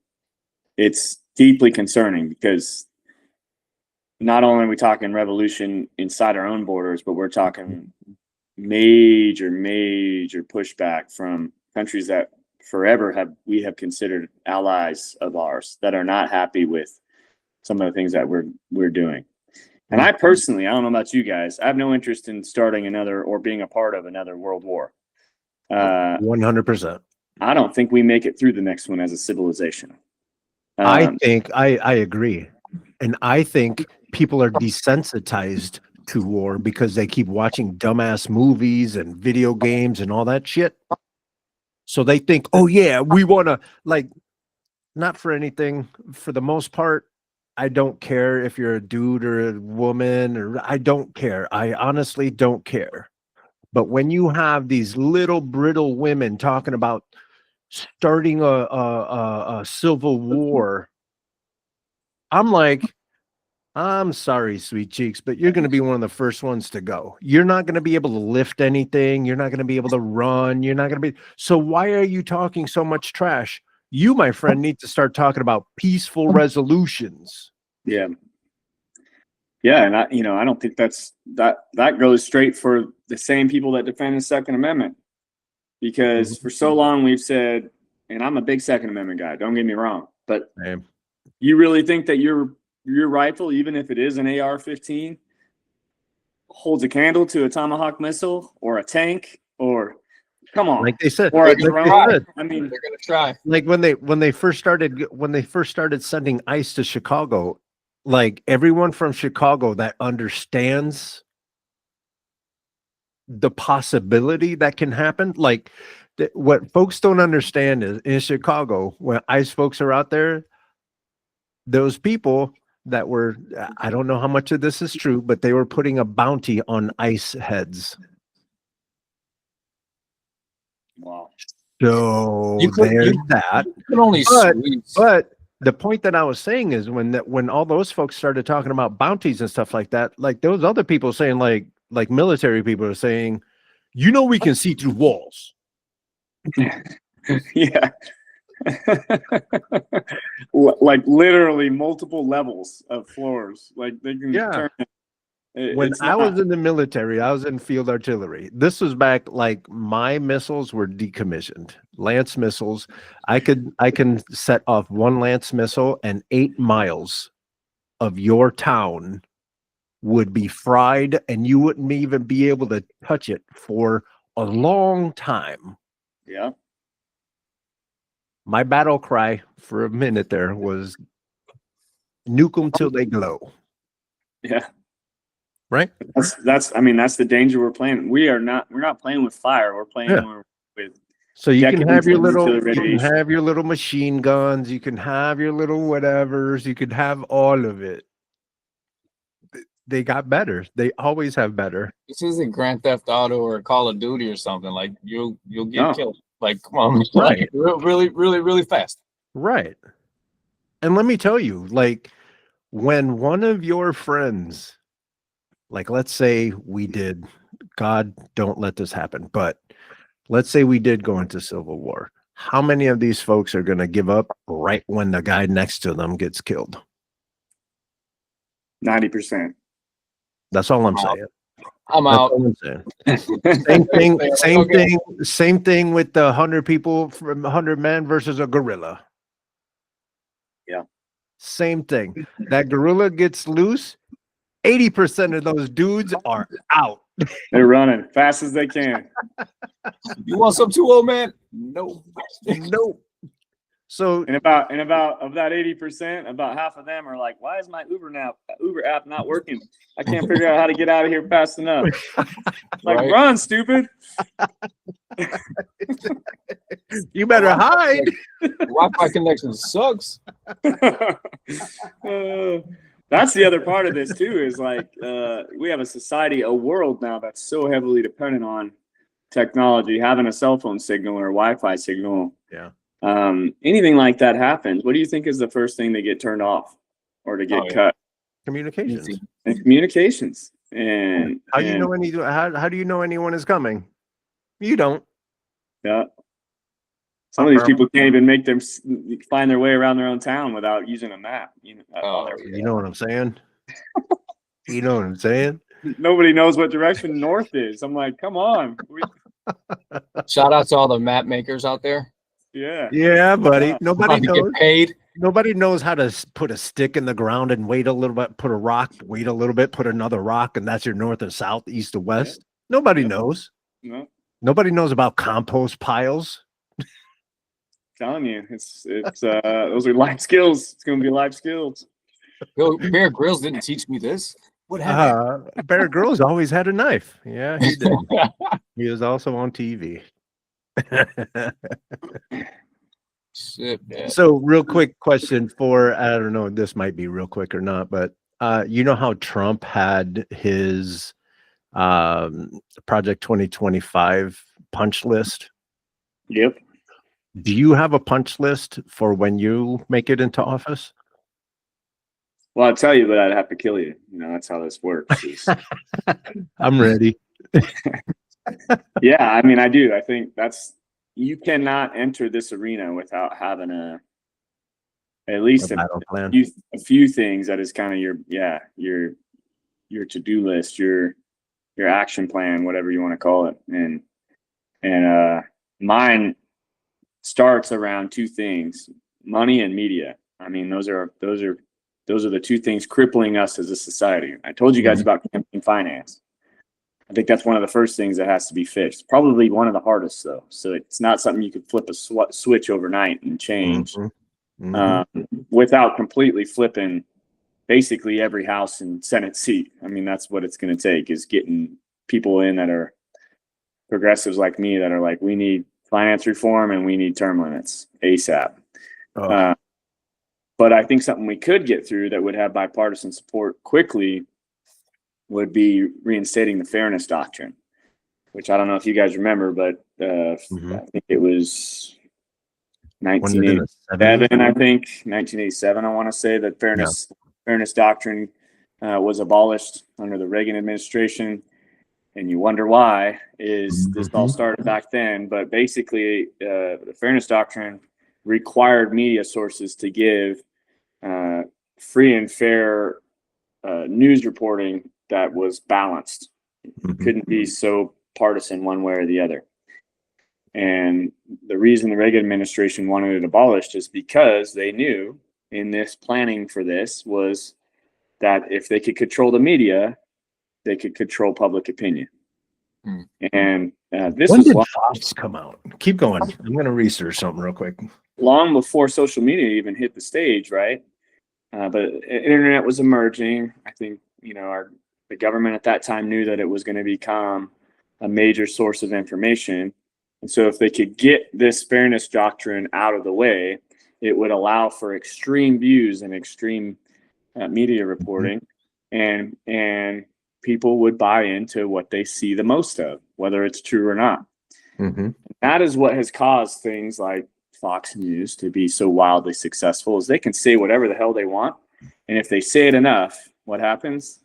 it's deeply concerning, because not only are we talking revolution inside our own borders, but we're talking major pushback from countries that forever we have considered allies of ours, that are not happy with some of the things that we're doing. And I personally, I don't know about you guys, I have no interest in starting another or being a part of another world war. 100%. I don't think we make it through the next one as a civilization. I think I agree. And I think people are desensitized to war because they keep watching dumbass movies and video games and all that shit. So they think, oh yeah, we want to, not for anything, for the most part, I don't care if you're a dude or a woman, or I don't care. I honestly don't care. But when you have these little brittle women talking about starting a civil war, I'm like, I'm sorry, sweet cheeks, but you're going to be one of the first ones to go. You're not going to be able to lift anything. You're not going to be able to run. You're not going to be. So why are you talking so much trash? You, my friend, need to start talking about peaceful resolutions. Yeah. Yeah, and I don't think that goes straight for the same people that defend the Second Amendment, because for so long we've said, and I'm a big Second Amendment guy, don't get me wrong, but Same. you really think that your rifle, even if it is an AR-15, holds a candle to a Tomahawk missile or a tank, or come on, Like they said, or a like they drone? said, I mean, They're gonna try. like when they first started sending ICE to Chicago, like everyone from Chicago that understands the possibility that can happen, like what folks don't understand is in Chicago, when ICE folks are out there, those people that were, I don't know how much of this is true, but they were putting a bounty on ICE heads. wow. So You could- there's you- that. You can only But- squeeze. But the point that I was saying is when all those folks started talking about bounties and stuff like that, like those other people saying like military people are saying, we can see through walls. Yeah. Like literally multiple levels of floors. Like they can Yeah. turn When it's I not- was in the military, I was in field artillery. This was back like my missiles were decommissioned. Lance missiles. I can set off one Lance missile and 8 miles of your town would be fried and you wouldn't even be able to touch it for a long time. yeah. My battle cry for a minute there was nuke them till they glow. Yeah. Right? That's the danger we're playing. We're not playing with fire. We're playing with So you can have your decades of little, nuclear radiation. machine guns, you can have your little whatevers, you could have all of it. They got better. They always have better. This isn't Grand Theft Auto or Call of Duty or something. Like you'll get No. killed. Like come on, Right. like, really, really, really fast. Right. And let me tell you, like when one of your friends, like let's say we did, God don't let this happen, but let's say we did go into civil war. How many of these folks are going to give up right when the guy next to them gets killed? 90%. That's all I'm saying. I'm That's out. all I'm saying. Same thing. Same thing. Same thing with the 100 people from 100 men versus a gorilla. Yeah. Same thing. That gorilla gets loose. 80% of those dudes are out. They're running fast as they can. You want some too, old man? No. Nope. So And about of that 80%, about half of them are like, why is my Uber app not working? I can't figure out how to get out of here fast enough. Like, Right. run, stupid. you better hide. Wi-Fi connection sucks. That's the other part of this too, is like we have a society, a world now that's so heavily dependent on technology. Having a cell phone signal or a Wi-Fi signal, Yeah. Anything like that happens, what do you think is the first thing to get turned off or to get cut? Communications. Easy. And communications. And How do you know how do you know anyone is coming? You don't. Yeah. Some of these people can't even make them find their way around their own town without using a map. You know what I'm saying? You know what I'm saying? Nobody knows what direction north is. I'm like, come on. Shout out to all the map makers out there. Yeah. Yeah, buddy. Yeah. Nobody About to knows. get paid. Nobody knows how to put a stick in the ground and wait a little bit, put a rock, wait a little bit, put another rock, and that's your north and south, east and west. Nobody Yeah. knows. No. Nobody knows about compost piles. Telling you, it's those are life skills. It's gonna be life skills. Bear Grylls didn't teach me this. What happened? Bear Grylls always had a knife. Yeah, he did. He was also on TV. Shit, man. So real quick question for, I don't know, this might be real quick or not, but you know how Trump had his Project 2025 punch list? Yep. Do you have a punch list for when you make it into office? Well, I'll tell you, but I'd have to kill you. You know, that's how this works. I'm ready. Yeah, I mean, I do. I think you cannot enter this arena without having at least A battle plan. a few things that is kind of your to-do list, your action plan, whatever you want to call it. And mine starts around two things: money and media. I mean, those are the two things crippling us as a society. I told you guys about campaign finance. I think that's one of the first things that has to be fixed. Probably one of the hardest, though. So it's not something you could flip a switch overnight and change without completely flipping basically every House and Senate seat. I mean, that's what it's going to take, is getting people in that are progressives like me, that are like, we need finance reform and we need term limits ASAP. But I think something we could get through that would have bipartisan support quickly would be reinstating the fairness doctrine, which I don't know if you guys remember, but I think it was 1987. I think 1987. I want to say that fairness doctrine was abolished under the Reagan administration, and you wonder why. This all started back then? But basically, the fairness doctrine required media sources to give free and fair news reporting that was balanced. Couldn't be so partisan one way or the other. And the reason the Reagan administration wanted it abolished is because they knew in this planning for this was that if they could control the media, they could control public opinion. And this when was did Fox come out? Keep going. I'm going to research something real quick. Long before social media even hit the stage, right? But internet was emerging. I think, the government at that time knew that it was going to become a major source of information. And so if they could get this fairness doctrine out of the way, it would allow for extreme views and extreme media reporting, and people would buy into what they see the most of, whether it's true or not. That is what has caused things like Fox News to be so wildly successful, is they can say whatever the hell they want. And if they say it enough, what happens?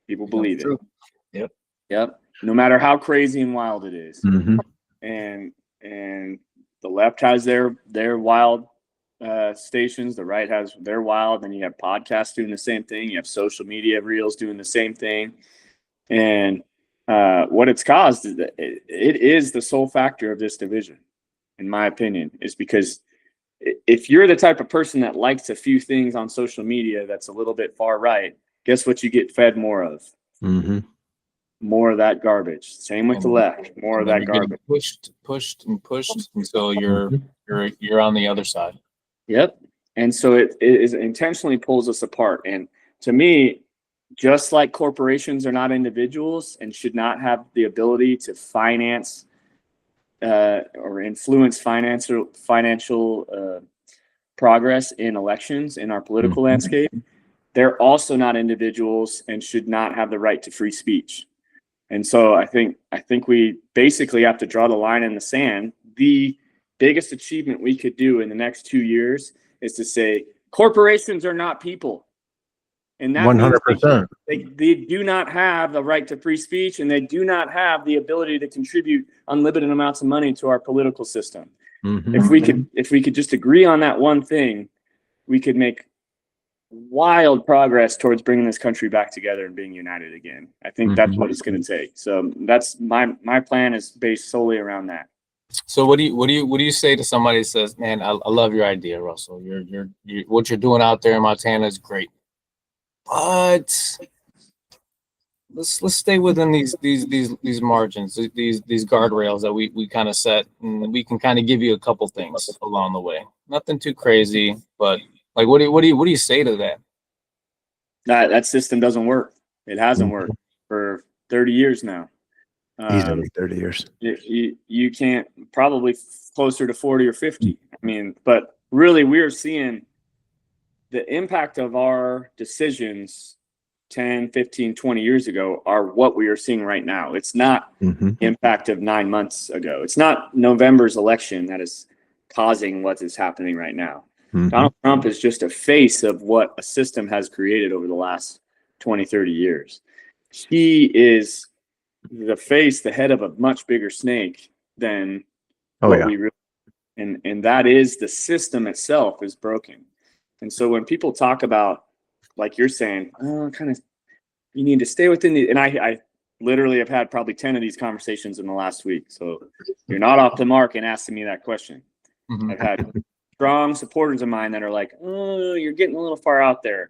People believe it. Yep. No matter how crazy and wild it is. And the left has their wild stations. The right has their wild. Then you have podcasts doing the same thing. You have social media reels doing the same thing. And what it's caused is that it is the sole factor of this division, in my opinion, is because if you're the type of person that likes a few things on social media that's a little bit far right, guess what you get fed more of? More of that garbage. Same with the left. More of that garbage. Pushed until you're on the other side. Yep. And so it intentionally pulls us apart. And to me, just like corporations are not individuals and should not have the ability to finance or influence financial progress in elections in our political landscape, they're also not individuals and should not have the right to free speech. And so I think we basically have to draw the line in the sand. The biggest achievement we could do in the next 2 years is to say corporations are not people. And that 100%. They do not have the right to free speech, and they do not have the ability to contribute unlimited amounts of money to our political system. If we could just agree on that one thing, we could make wild progress towards bringing this country back together and being united again. I think that's what it's going to take. So that's my plan is based solely around that. So what do you say to somebody that says, "Man, I love your idea, Russell. You're what you're doing out there in Montana is great, but let's stay within these margins, these guardrails that we kind of set, and we can kind of give you a couple things along the way. Nothing too crazy, but like what do you say to that? That system doesn't work. It hasn't worked for 30 years now. Easily 30 years. You can't, probably closer to 40 or 50. I mean, but really we're seeing the impact of our decisions 10, 15, 20 years ago are what we are seeing right now. It's not the impact of 9 months ago. It's not November's election that is causing what is happening right now. Donald Trump is just a face of what a system has created over the last 20, 30 years. He is the face, the head of a much bigger snake than we really, and that is the system itself is broken. And so when people talk about, like you're saying, kind of, you need to stay within the, and I literally have had probably 10 of these conversations in the last week. So you're not off the mark in asking me that question. I've had strong supporters of mine that are like, oh, you're getting a little far out there.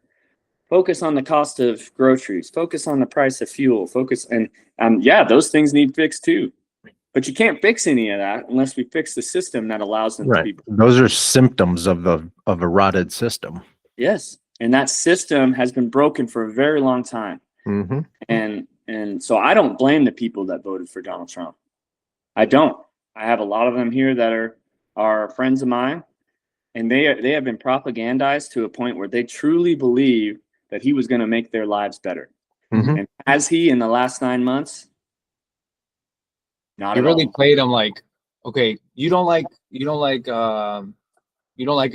Focus on the cost of groceries. Focus on the price of fuel. Focus. And yeah, those things need fixed too. But you can't fix any of that unless we fix the system that allows them to be. Those are symptoms of a rotted system. Yes. And that system has been broken for a very long time. And so I don't blame the people that voted for Donald Trump. I don't. I have a lot of them here that are friends of mine, and they have been propagandized to a point where they truly believe that he was going to make their lives better. And has he in the last 9 months? Not he at really all. played him like, okay, you don't like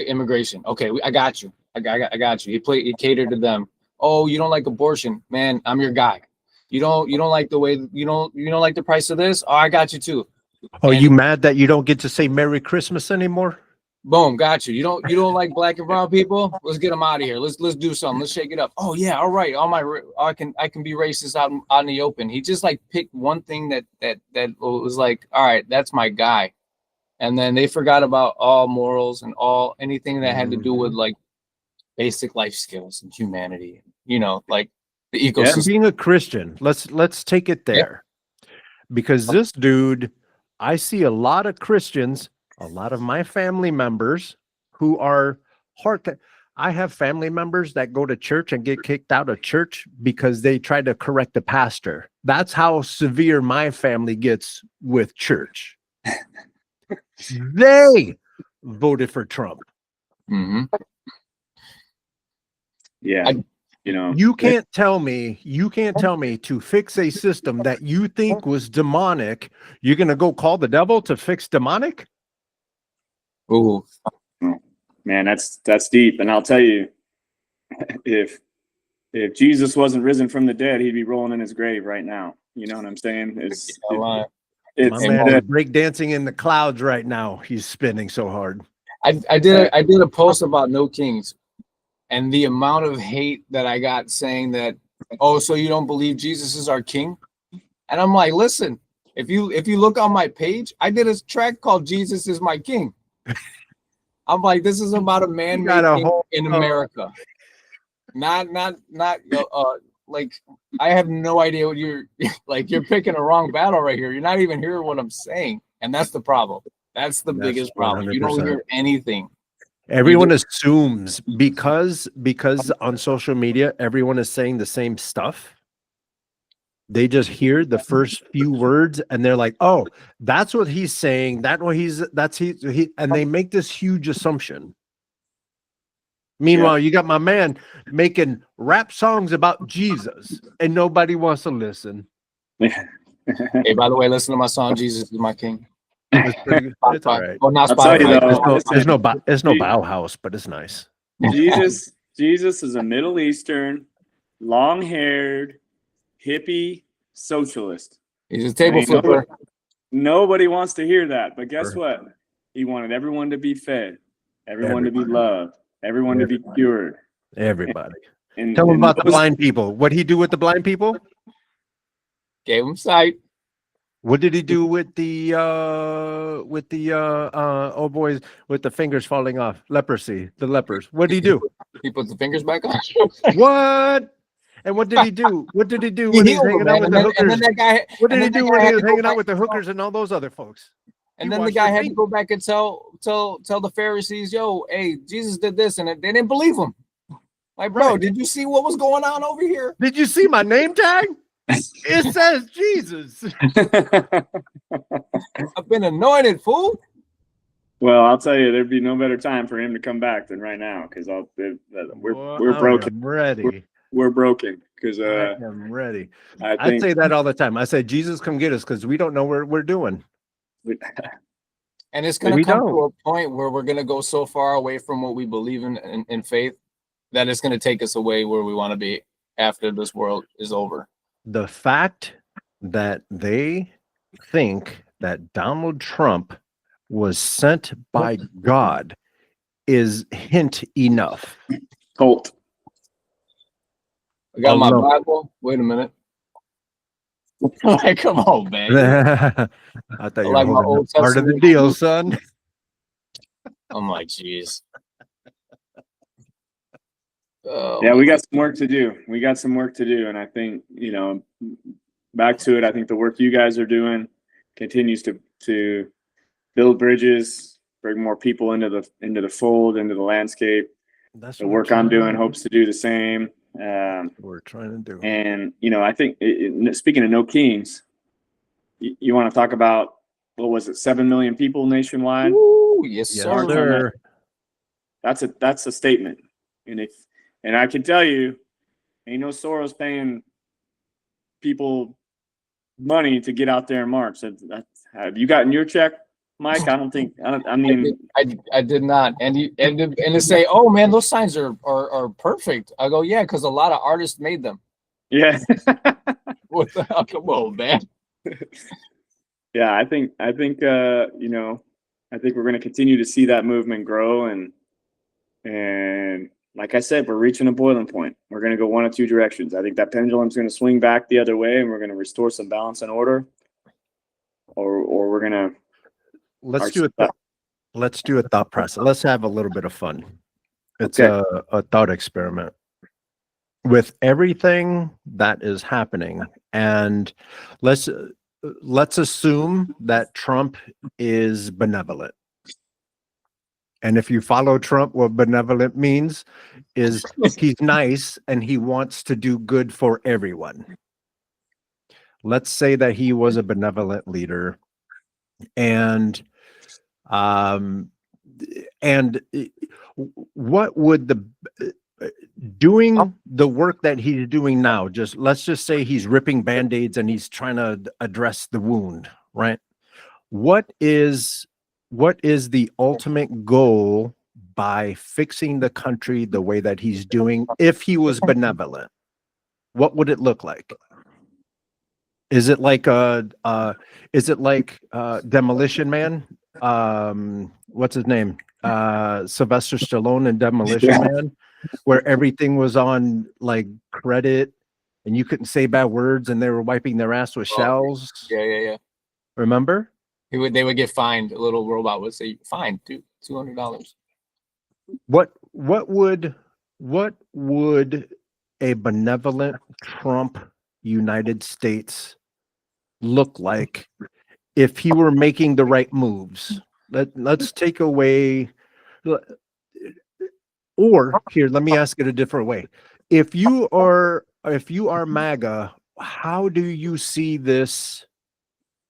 immigration. Okay, I got you. I got you. He catered to them. Oh, you don't like abortion, man? I'm your guy. You don't like the way you don't like the price of this? Oh, I got you too. Oh, you mad that you don't get to say Merry Christmas anymore? Boom, got you. You don't like black and brown people? Let's get them out of here. Let's do something. Let's shake it up. Oh yeah, all right. I can be racist out in the open. He just like picked one thing that was like, all right, that's my guy. And then they forgot about all morals and anything that had to do with like basic life skills and humanity. You know, like the ecosystem. Being a Christian, let's take it there. Because this dude, I see a lot of Christians, a lot of my family members who are I have family members that go to church and get kicked out of church because they try to correct the pastor. That's how severe my family gets with church. They voted for Trump. Yeah. You know, you can't tell me to fix a system that you think was demonic. You're going to go call the devil to fix demonic? Ooh, man, that's deep. And I'll tell you, if Jesus wasn't risen from the dead, he'd be rolling in his grave right now. You know what I'm saying? My man is break dancing in the clouds right now. He's spinning so hard. I did a post about no kings. And the amount of hate that I got saying that, oh, so you don't believe Jesus is our king? And I'm like, listen, if you look on my page, I did a track called Jesus is My King. I'm like, this is about a man-made king in America. Not like, I have no idea what you're picking a wrong battle right here. You're not even hearing what I'm saying. And that's the problem. That's the biggest problem. 100%. You don't hear anything. Everyone assumes because on social media, everyone is saying the same stuff. They just hear the first few words and they're like, oh, that's what he's saying. And they make this huge assumption. Meanwhile, you got my man making rap songs about Jesus and nobody wants to listen. Hey, by the way, listen to my song, Jesus is My King. It's all right. Well, not there's no Bauhaus, but it's nice. Jesus is a Middle Eastern, long-haired, hippie socialist. He's a table flipper. Nobody wants to hear that, but guess what? He wanted everyone to be fed, everyone to be loved, everyone to be cured. Everybody. Tell him about the blind people. What'd he do with the blind people? Gave them sight. What did he do with the oh boys with the fingers falling off? Leprosy, the lepers. What did he do? He put the fingers back on. What? And what did he do? What did he do when he was hanging out with the hookers? What did he do when he was hanging out with the hookers and all those other folks? And then the guy had to go back and tell the Pharisees, yo, hey, Jesus did this, and they didn't believe him. Like, bro, did you see what was going on over here? Did you see my name tag? It says Jesus. I've been anointed, fool. Well, I'll tell you, there'd be no better time for him to come back than right now, because we're broken. I'm ready. We're broken because I'm ready. I say that all the time. I say, Jesus, come get us, because we don't know what we're doing. And it's going to We come to don't. a point where we're going to go so far away from what we believe in faith that it's going to take us away where we want to be after this world is over. The fact that they think that Donald Trump was sent by God is hint enough. Colt. I got my Alone. Bible. Wait a minute. Like, come on, man. I thought you were like my holding Old part of the Testament. deal, son. I'm like, geez. Oh, Yeah, we got some work to do. We got some work to do. And I think, back to it, I think the work you guys are doing continues to build bridges, bring more people into the fold, into the landscape. That's The what we're work I'm doing trying- hopes to do the same. we're trying to do. And, I think, speaking of no kings, you want to talk about, what was it, 7 million people nationwide? Ooh, yes, Yes, sir. sir. That's a statement. And I can tell you, ain't no Soros paying people money to get out there and march. Have you gotten your check, Mike? I mean, I did not. And to say, oh man, those signs are perfect. I go, yeah, because a lot of artists made them. yeah. What the hell? Come on, man. Yeah, I think we're going to continue to see that movement grow, and like I said, we're reaching a boiling point. We're going to go one of two directions. I think that pendulum's going to swing back the other way, and we're going to restore some balance and order, or we're going to Let's do it. Let's do a thought process. Let's have a little bit of fun. It's Okay. a thought experiment with everything that is happening, and let's assume that Trump is benevolent. And if you follow Trump, what benevolent means is he's nice and he wants to do good for everyone. Let's say that he was a benevolent leader, and what would doing the work that he's doing now, let's just say he's ripping band-aids and he's trying to address the wound, right? What is the ultimate goal by fixing the country the way that he's doing? If he was benevolent, what would it look like? Is it like Demolition Man? What's his name? Sylvester Stallone in Demolition Man, where everything was on like credit and you couldn't say bad words and they were wiping their ass with shells. Yeah. Remember? They would get fined. A little robot would say, "Fine, dude, $200." What would a benevolent Trump United States look like if he were making the right moves? Let's take away, or here, let me ask it a different way. If you are MAGA, how do you see this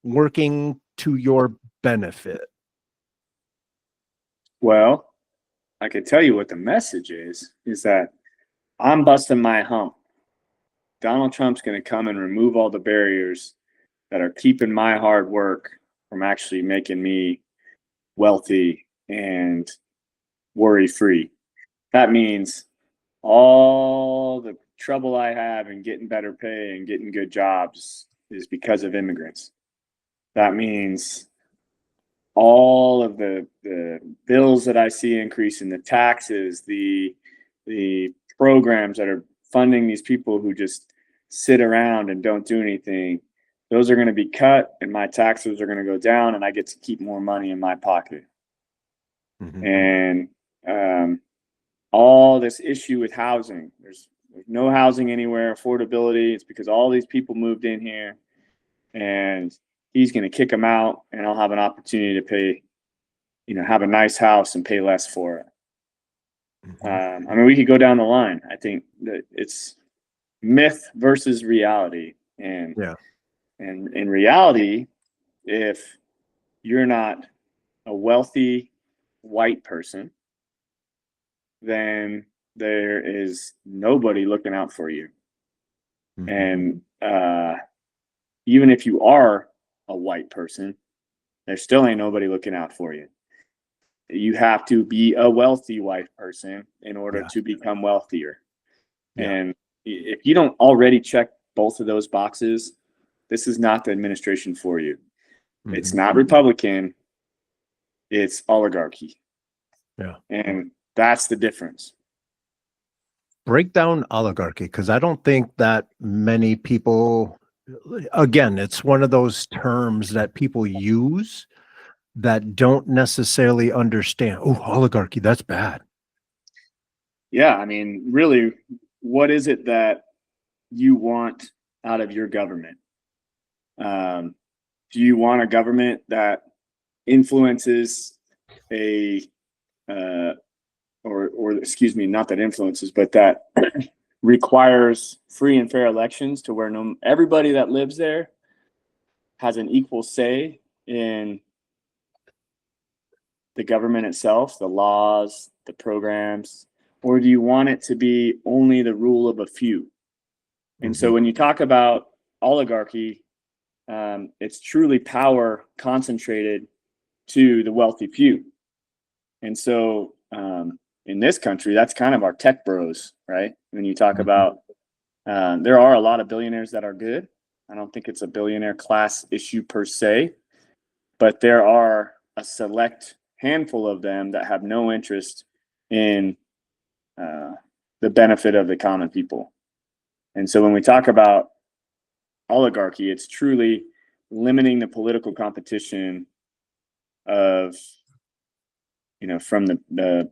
working to your benefit? Well, I can tell you what the message is that I'm busting my hump. Donald Trump's going to come and remove all the barriers that are keeping my hard work from actually making me wealthy and worry-free. That means all the trouble I have in getting better pay and getting good jobs is because of immigrants. That means all of the bills that I see increasing, the taxes, the programs that are funding these people who just sit around and don't do anything, those are going to be cut and my taxes are going to go down and I get to keep more money in my pocket. Mm-hmm. And all this issue with housing, there's no housing anywhere, affordability, it's because all these people moved in here and he's going to kick them out and I'll have an opportunity to pay, have a nice house and pay less for it. Mm-hmm. I mean, we could go down the line. I think that it's myth versus reality. And in reality, if you're not a wealthy white person, then there is nobody looking out for you. Mm-hmm. And even if you are a white person, there still ain't nobody looking out for you. You have to be a wealthy white person in order to become wealthier. Yeah. And if you don't already check both of those boxes, this is not the administration for you. It's not Republican, it's oligarchy. Yeah. And that's the difference. Break down oligarchy, because I don't think that many people, again, it's one of those terms that people use that don't necessarily understand. Oh, oligarchy, that's bad. Yeah, I mean, really, what is it that you want out of your government? Do you want a government that influences or excuse me, not that influences, but that requires free and fair elections to where everybody that lives there has an equal say in the government itself, the laws, the programs? Or do you want it to be only the rule of a few? And so when you talk about oligarchy, it's truly power concentrated to the wealthy few. And so in this country, that's kind of our tech bros, right? When you talk about, there are a lot of billionaires that are good. I don't think it's a billionaire class issue per se, but there are a select handful of them that have no interest in the benefit of the common people. And so when we talk about oligarchy, it's truly limiting the political competition of, from the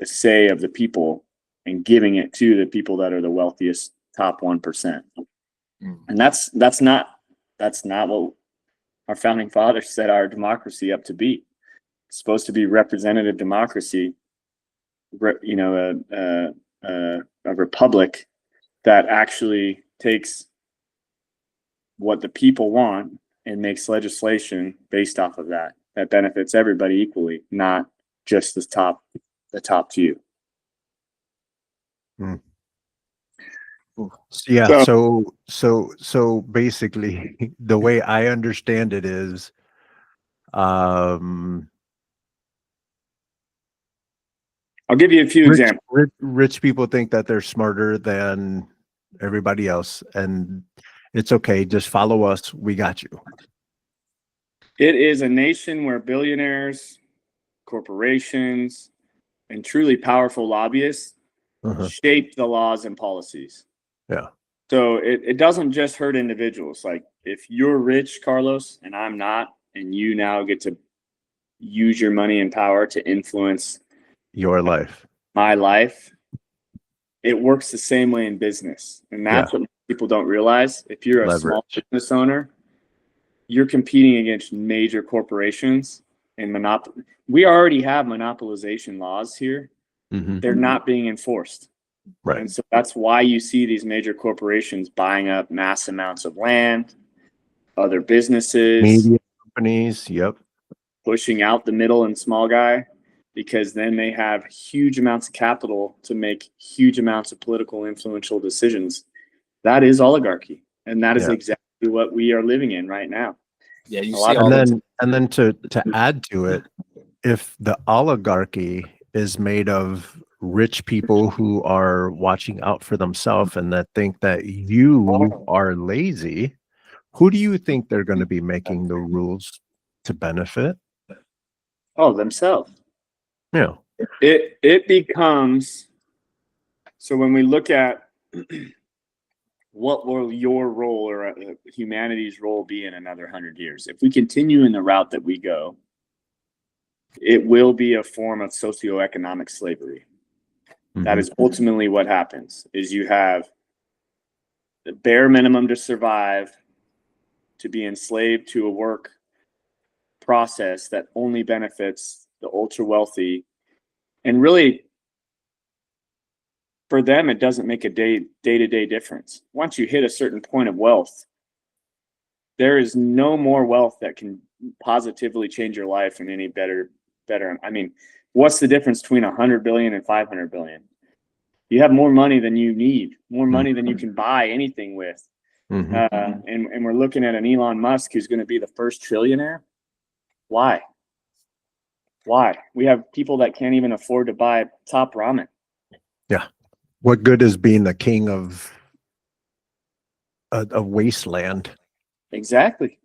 say of the people and giving it to the people that are the wealthiest top 1%. And that's not what our founding fathers set our democracy up to be. It's supposed to be representative democracy, a republic that actually takes what the people want and makes legislation based off of that benefits everybody equally, not just the top few. Yeah. So basically, the way I understand it is, I'll give you a few examples. Rich people think that they're smarter than everybody else, and it's okay. Just follow us. We got you. It is a nation where billionaires, corporations, and truly powerful lobbyists shape the laws and policies. Yeah. So it doesn't just hurt individuals. Like if you're rich, Carlos, and I'm not, and you now get to use your money and power to influence your life, my life, it works the same way in business. And that's what people don't realize. If you're a small business owner, you're competing against major corporations and monopoly. We already have monopolization laws here. They're not being enforced. Right. And so that's why you see these major corporations buying up mass amounts of land, other businesses, media companies, pushing out the middle and small guy, because then they have huge amounts of capital to make huge amounts of political influential decisions. That is oligarchy. And that is exactly what we are living in right now. Yeah, you see and then to add to it, if the oligarchy is made of rich people who are watching out for themselves and that think that you are lazy, who do you think they're going to be making the rules to benefit? Oh, themselves. Yeah. It becomes, so when we look at what will your role or humanity's role be in another 100 years, if we continue in the route that we go, it will be a form of socioeconomic slavery. That is ultimately what happens, is you have the bare minimum to survive, to be enslaved to a work process that only benefits the ultra wealthy. And really, for them, it doesn't make a day-to-day difference. Once you hit a certain point of wealth, there is no more wealth that can positively change your life in any better. I mean, what's the difference between 100 billion and 500 billion? You have more money than you need, more money than you can buy anything with. And we're looking at an Elon Musk who's going to be the first trillionaire. Why? Why? We have people that can't even afford to buy top ramen. Yeah. What good is being the king of a wasteland? Exactly.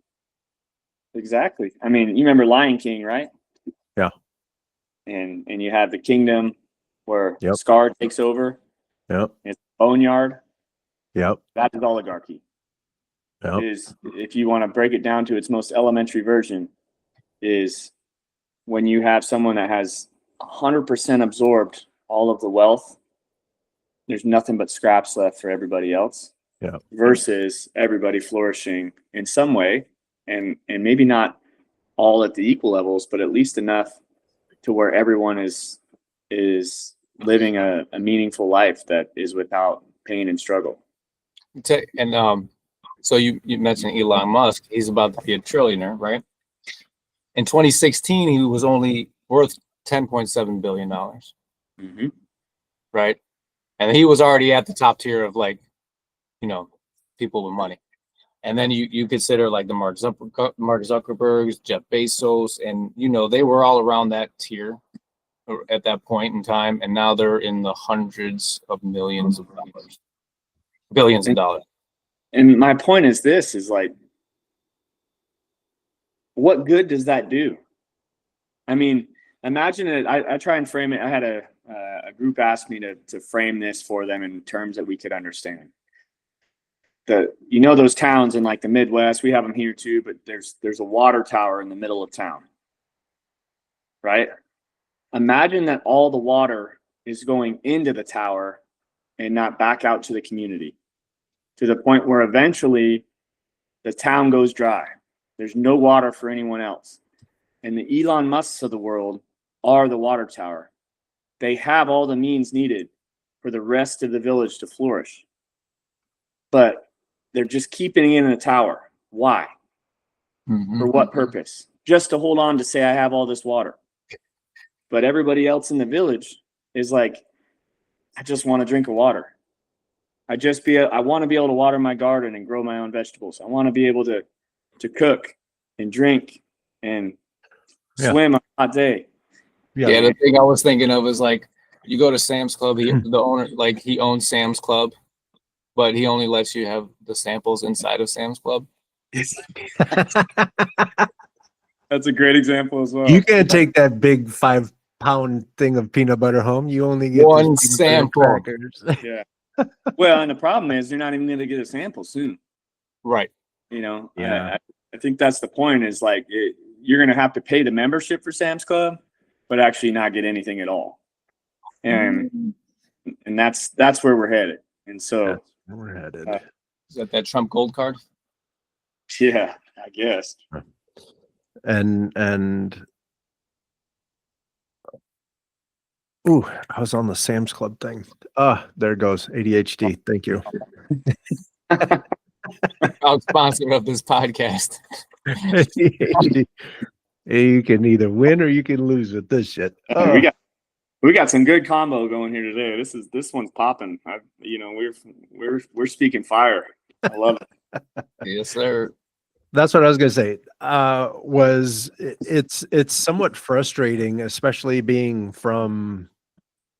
Exactly. I mean, you remember Lion King, right? Yeah. And you have the kingdom where Yep. Scar takes over. Yep. It's boneyard. Yep. That is oligarchy. Yep. Is, if you want to break it down to its most elementary version, is when you have someone that has 100% absorbed all of the wealth, there's nothing but scraps left for everybody else. Yeah. Versus everybody flourishing in some way, and maybe not all at the equal levels, but at least enough to where everyone is living a meaningful life that is without pain and struggle. And so you mentioned Elon Musk. He's about to be a trillionaire, right? In 2016, he was only worth $10.7 billion, Mm-hmm. right? And he was already at the top tier of, like, you know, people with money. And then you consider like the Mark Zuckerbergs, Jeff Bezos, and they were all around that tier at that point in time, and now they're in the hundreds of millions of dollars, billions of dollars. And my point is this: is like, what good does that do? I mean, imagine it. I try and frame it. I had a group ask me to frame this for them in terms that we could understand. Those towns in like the Midwest, we have them here too, but there's a water tower in the middle of town, right? Imagine that all the water is going into the tower and not back out to the community, to the point where eventually the town goes dry. There's no water for anyone else. And the Elon Musks of the world are the water tower. They have all the means needed for the rest of the village to flourish. But they're just keeping it in a tower. Why? Mm-hmm. For what purpose? Just to hold on to say I have all this water. But everybody else in the village is like, I just want to drink of water. I want to be able to water my garden and grow my own vegetables. I want to be able to cook and drink and swim on a hot day. Yeah, the thing I was thinking of is, like, you go to Sam's Club, the owner, like, he owns Sam's Club, but he only lets you have the samples inside of Sam's Club. That's a great example as well. You can't take that big 5-pound thing of peanut butter home. You only get one sample. Yeah. Well, and the problem is they're not even going to get a sample soon. Right. Yeah. I think that's the point, is like you're going to have to pay the membership for Sam's Club, but actually not get anything at all. And that's where we're headed. And so we're headed. Is that Trump gold card? Yeah, I guess. And ooh, I was on the Sam's Club thing. There it goes. ADHD. Thank you. Proud sponsor of this podcast. You can either win or you can lose with this shit. We got some good combo going here today. This one's popping. We're speaking fire. I love it. Yes, sir. That's what I was gonna say. It's somewhat frustrating, especially being from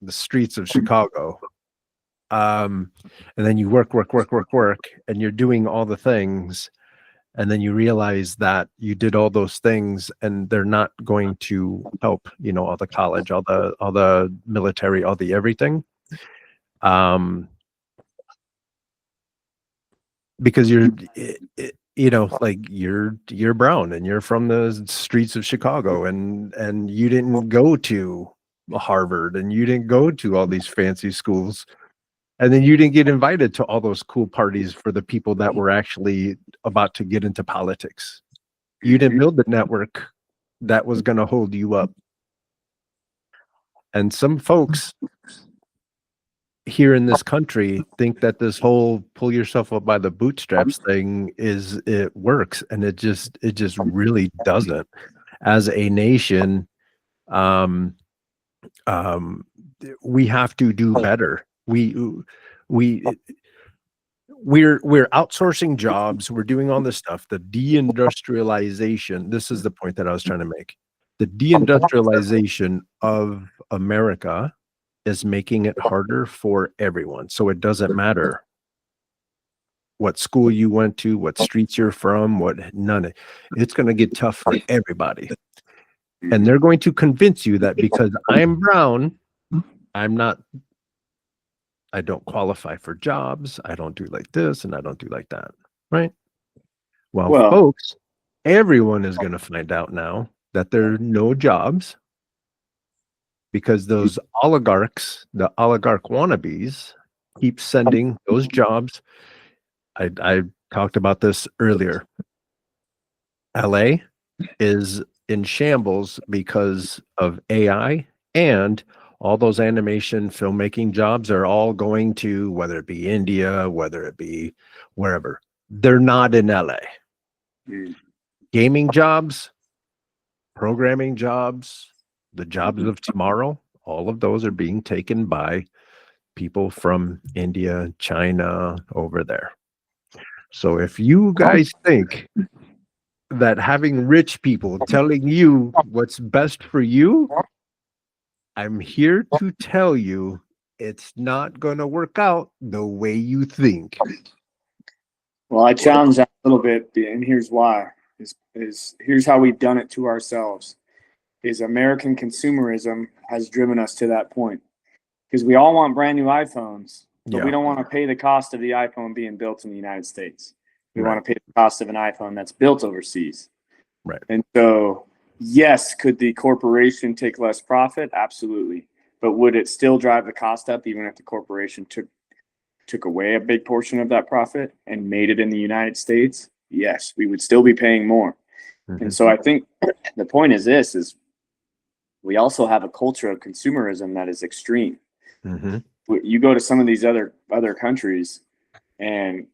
the streets of Chicago. And then you work, and you're doing all the things, and then you realize that you did all those things and they're not going to help, all the college, all the military, all the everything. Because you're brown and you're from the streets of Chicago, and you didn't go to Harvard and you didn't go to all these fancy schools. And then you didn't get invited to all those cool parties for the people that were actually about to get into politics. You didn't build the network that was going to hold you up. And some folks here in this country think that this whole pull yourself up by the bootstraps thing it works. And it just really doesn't. As a nation, we have to do better. We we're outsourcing jobs. We're doing all this stuff. The deindustrialization. This is the point that I was trying to make. The deindustrialization of America is making it harder for everyone. So it doesn't matter what school you went to, what streets you're from, it's going to get tough for everybody. And they're going to convince you that because I'm brown, I don't qualify for jobs. I don't do like this and I don't do like that. Right. Well, folks, everyone is going to find out now that there are no jobs because those oligarchs, the oligarch wannabes, keep sending those jobs. I talked about this earlier. LA is in shambles because of AI, and all those animation filmmaking jobs are all going to, whether it be India, whether it be wherever. They're not in LA. Gaming jobs, programming jobs, the jobs of tomorrow, all of those are being taken by people from India, China, over there. So if you guys think that having rich people telling you what's best for you, I'm here to tell you it's not going to work out the way you think. Well, I challenge that a little bit, and here's why. Here's how we've done it to ourselves. Is American consumerism has driven us to that point. Because we all want brand new iPhones, but we don't want to pay the cost of the iPhone being built in the United States. We want to pay the cost of an iPhone that's built overseas. Right. And so, yes, could the corporation take less profit? Absolutely. But would it still drive the cost up even if the corporation took away a big portion of that profit and made it in the United States? Yes, we would still be paying more. And so I think the point is this, is we also have a culture of consumerism that is extreme. You go to some of these other countries and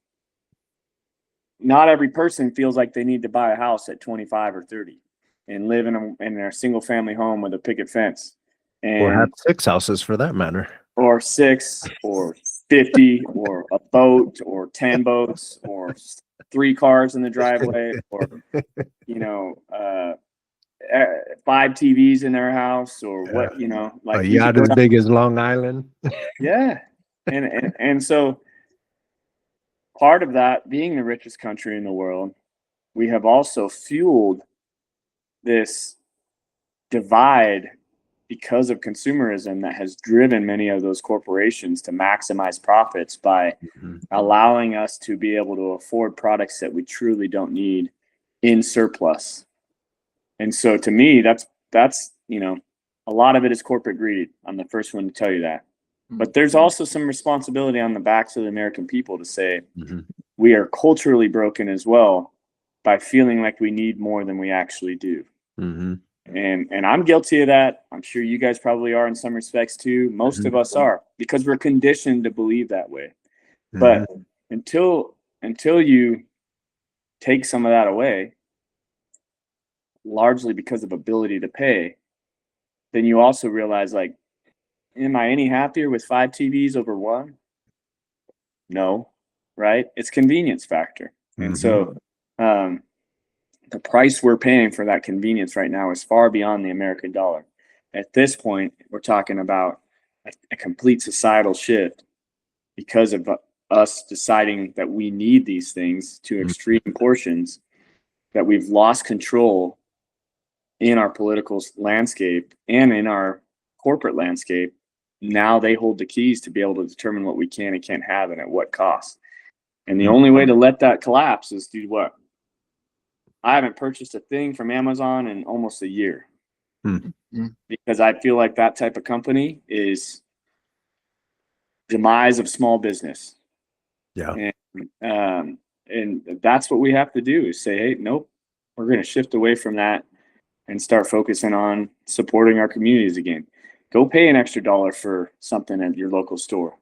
not every person feels like they need to buy a house at 25 or 30 and live in their single family home with a picket fence. Or have 6 houses for that matter. Or 6 or 50 or a boat or 10 boats or 3 cars in the driveway or, 5 TVs in their house or what, like a yacht as big as Long Island. Yeah. And so part of that being the richest country in the world, we have also fueled this divide because of consumerism that has driven many of those corporations to maximize profits by allowing us to be able to afford products that we truly don't need in surplus. And so to me, that's a lot of it is corporate greed. I'm the first one to tell you that. But there's also some responsibility on the backs of the American people to say we are culturally broken as well by feeling like we need more than we actually do. And I'm guilty of that. I'm sure you guys probably are in some respects too. Most of us are, because we're conditioned to believe that way. But until you take some of that away, largely because of ability to pay, then you also realize, like, am I any happier with 5 TVs over 1? No, right? It's convenience factor. And so the price we're paying for that convenience right now is far beyond the American dollar. At this point, we're talking about a complete societal shift because of us deciding that we need these things to extreme portions, that we've lost control in our political landscape and in our corporate landscape. Now they hold the keys to be able to determine what we can and can't have and at what cost. And the only way to let that collapse is do what? I haven't purchased a thing from Amazon in almost a year because I feel like that type of company is demise of small business. Yeah. And that's what we have to do is say, hey, nope, we're going to shift away from that and start focusing on supporting our communities again. Go pay an extra $1 for something at your local store.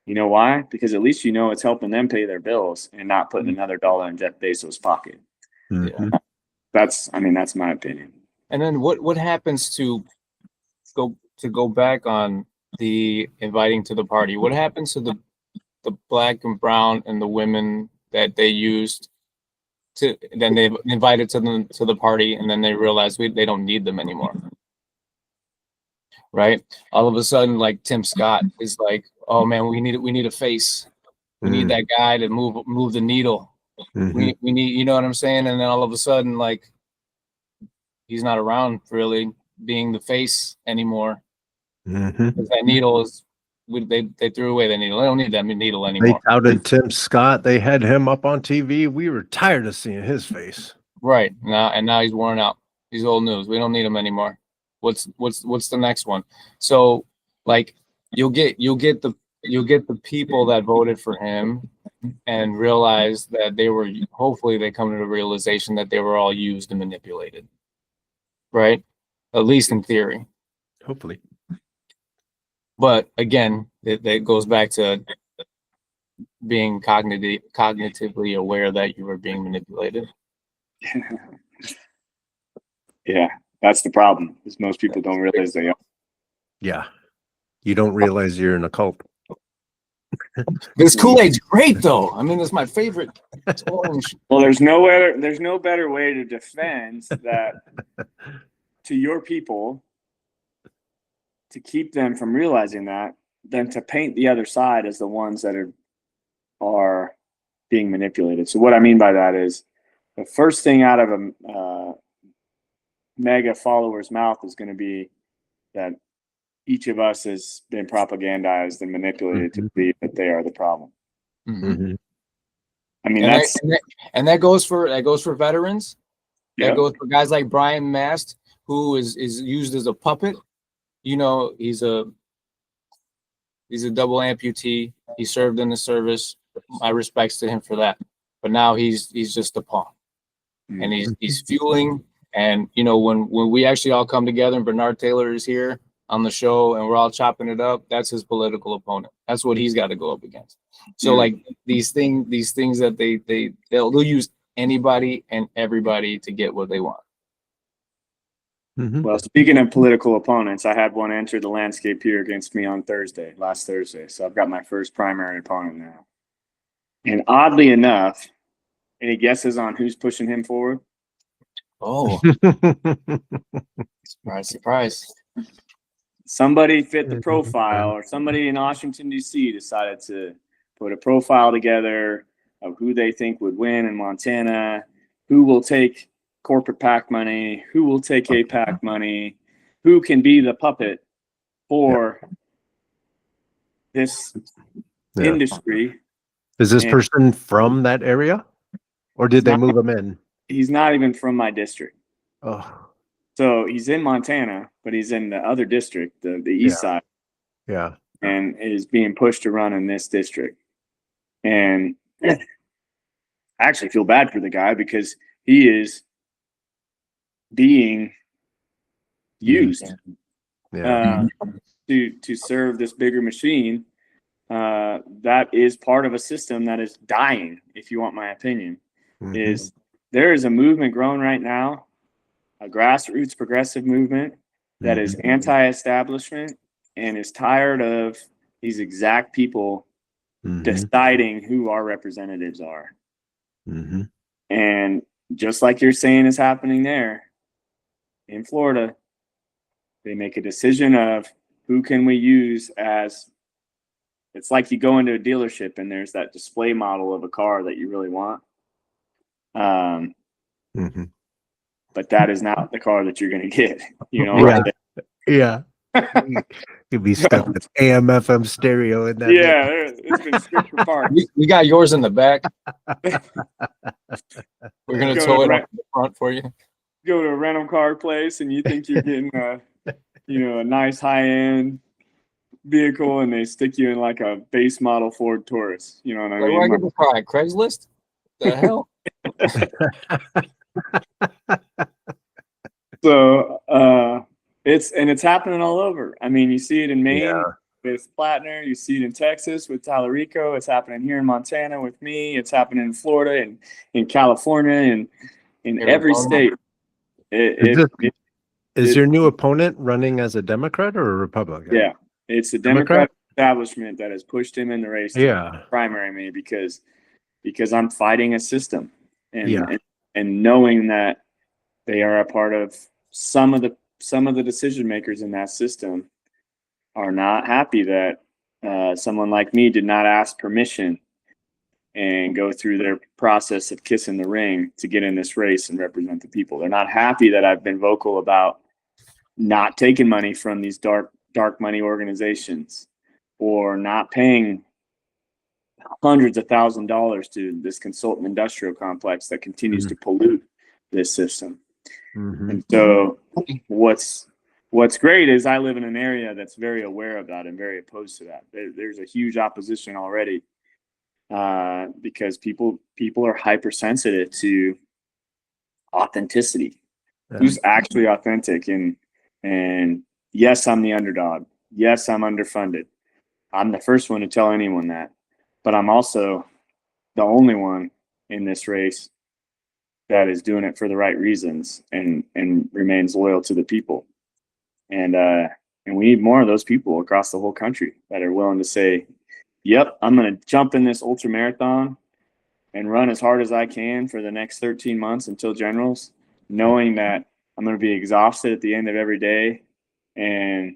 You know why? Because at least it's helping them pay their bills and not putting another $1 in Jeff Bezos' pocket. That's my opinion. And then what happens to go back on the inviting to the party? What happens to the black and brown and the women that they used to, then they invited to the party, and then they realized they don't need them anymore. Right? All of a sudden, like Tim Scott is like, oh man, we need a face. We need that guy to move the needle. We need, you know what I'm saying? And then all of a sudden, like, he's not around really being the face anymore. That needle is, they threw away the needle. They don't need that needle They anymore. touted Tim Scott. They had him up on TV. We were tired of seeing his face. Right. Now he's worn out. He's old news. We don't need him anymore. What's the next one? So like you'll get the people that voted for him and realize that hopefully they come to the realization that they were all used and manipulated. Right? At least in theory. Hopefully. But again, that goes back to being cognitively aware that you were being manipulated. Yeah, that's the problem, is most people don't realize they are. Yeah. You don't realize you're in a cult. This Kool-Aid's great though. I mean, it's my favorite. It's orange. Well, there's no better way to defend that to your people, to keep them from realizing that, than to paint the other side as the ones that are being manipulated. So what I mean by that is the first thing out of a mega follower's mouth is going to be that each of us has been propagandized and manipulated to believe that they are the problem. I mean, that goes for veterans. That goes for guys like Brian Mast, who is used as a puppet. You know, he's a double amputee. He served in the service. My respects to him for that. But now he's just a pawn, and he's fueling. And you know, when we actually all come together, and Bernard Taylor is here on the show, and we're all chopping it up, that's his political opponent. That's what he's got to go up against. So like these things that they'll use anybody and everybody to get what they want. Well, speaking of political opponents, I had one enter the landscape here against me on last Thursday. So I've got my first primary opponent now. And oddly enough, any guesses on who's pushing him forward? Oh, surprise. Somebody fit the profile, or somebody in Washington, D.C. decided to put a profile together of who they think would win in Montana, who will take corporate PAC money, who will take APAC money, who can be the puppet for this industry. Is this person from that area, or did they move him in? He's not even from my district. Oh, so he's in Montana, but he's in the other district, the east side. Yeah. And is being pushed to run in this district. And I actually feel bad for the guy, because he is being used to serve this bigger machine that is part of a system that is dying, if you want my opinion. Is there is a movement growing right now, a grassroots progressive movement that is anti-establishment and is tired of these exact people deciding who our representatives are. And just like you're saying is happening there in Florida, they make a decision of who can we use as, it's like you go into a dealership and there's that display model of a car that you really want. But that is not the car that you're going to get, you know? Right there. You'd be stuck with AM FM stereo in that. It's been stripped apart. We got yours in the back. We're going to tow it up in the front for you. Go to a rental car place and you think you're getting a nice high-end vehicle, and they stick you in like a base model Ford Taurus. You know what I mean? Where I get the car at Craigslist? The hell? So it's happening all over. I mean, you see it in Maine with Plattner, you see it in Texas with Tallarico, it's happening here in Montana with me, it's happening in Florida and in California and in every state. Is your new opponent running as a Democrat or a Republican? Yeah, it's a Democrat establishment that has pushed him in the race to Yeah. primary me because I'm fighting a system, and, Yeah. and knowing that they are a part of some of the decision makers in that system are not happy that someone like me did not ask permission and go through their process of kissing the ring to get in this race and represent the people. They're not happy that I've been vocal about not taking money from these dark money organizations or not paying hundreds of $1,000s to this consultant industrial complex that continues to pollute this system. And so what's great is I live in an area that's very aware of that and very opposed to that. There's a huge opposition already because people are hypersensitive to authenticity. Who's actually authentic? And yes, I'm the underdog. Yes, I'm underfunded. I'm the first one to tell anyone that, but I'm also the only one in this race that is doing it for the right reasons and remains loyal to the people. And we need more of those people across the whole country that are willing to say, yep, I'm going to jump in this ultra marathon and run as hard as I can for the next 13 months until generals, knowing that I'm going to be exhausted at the end of every day and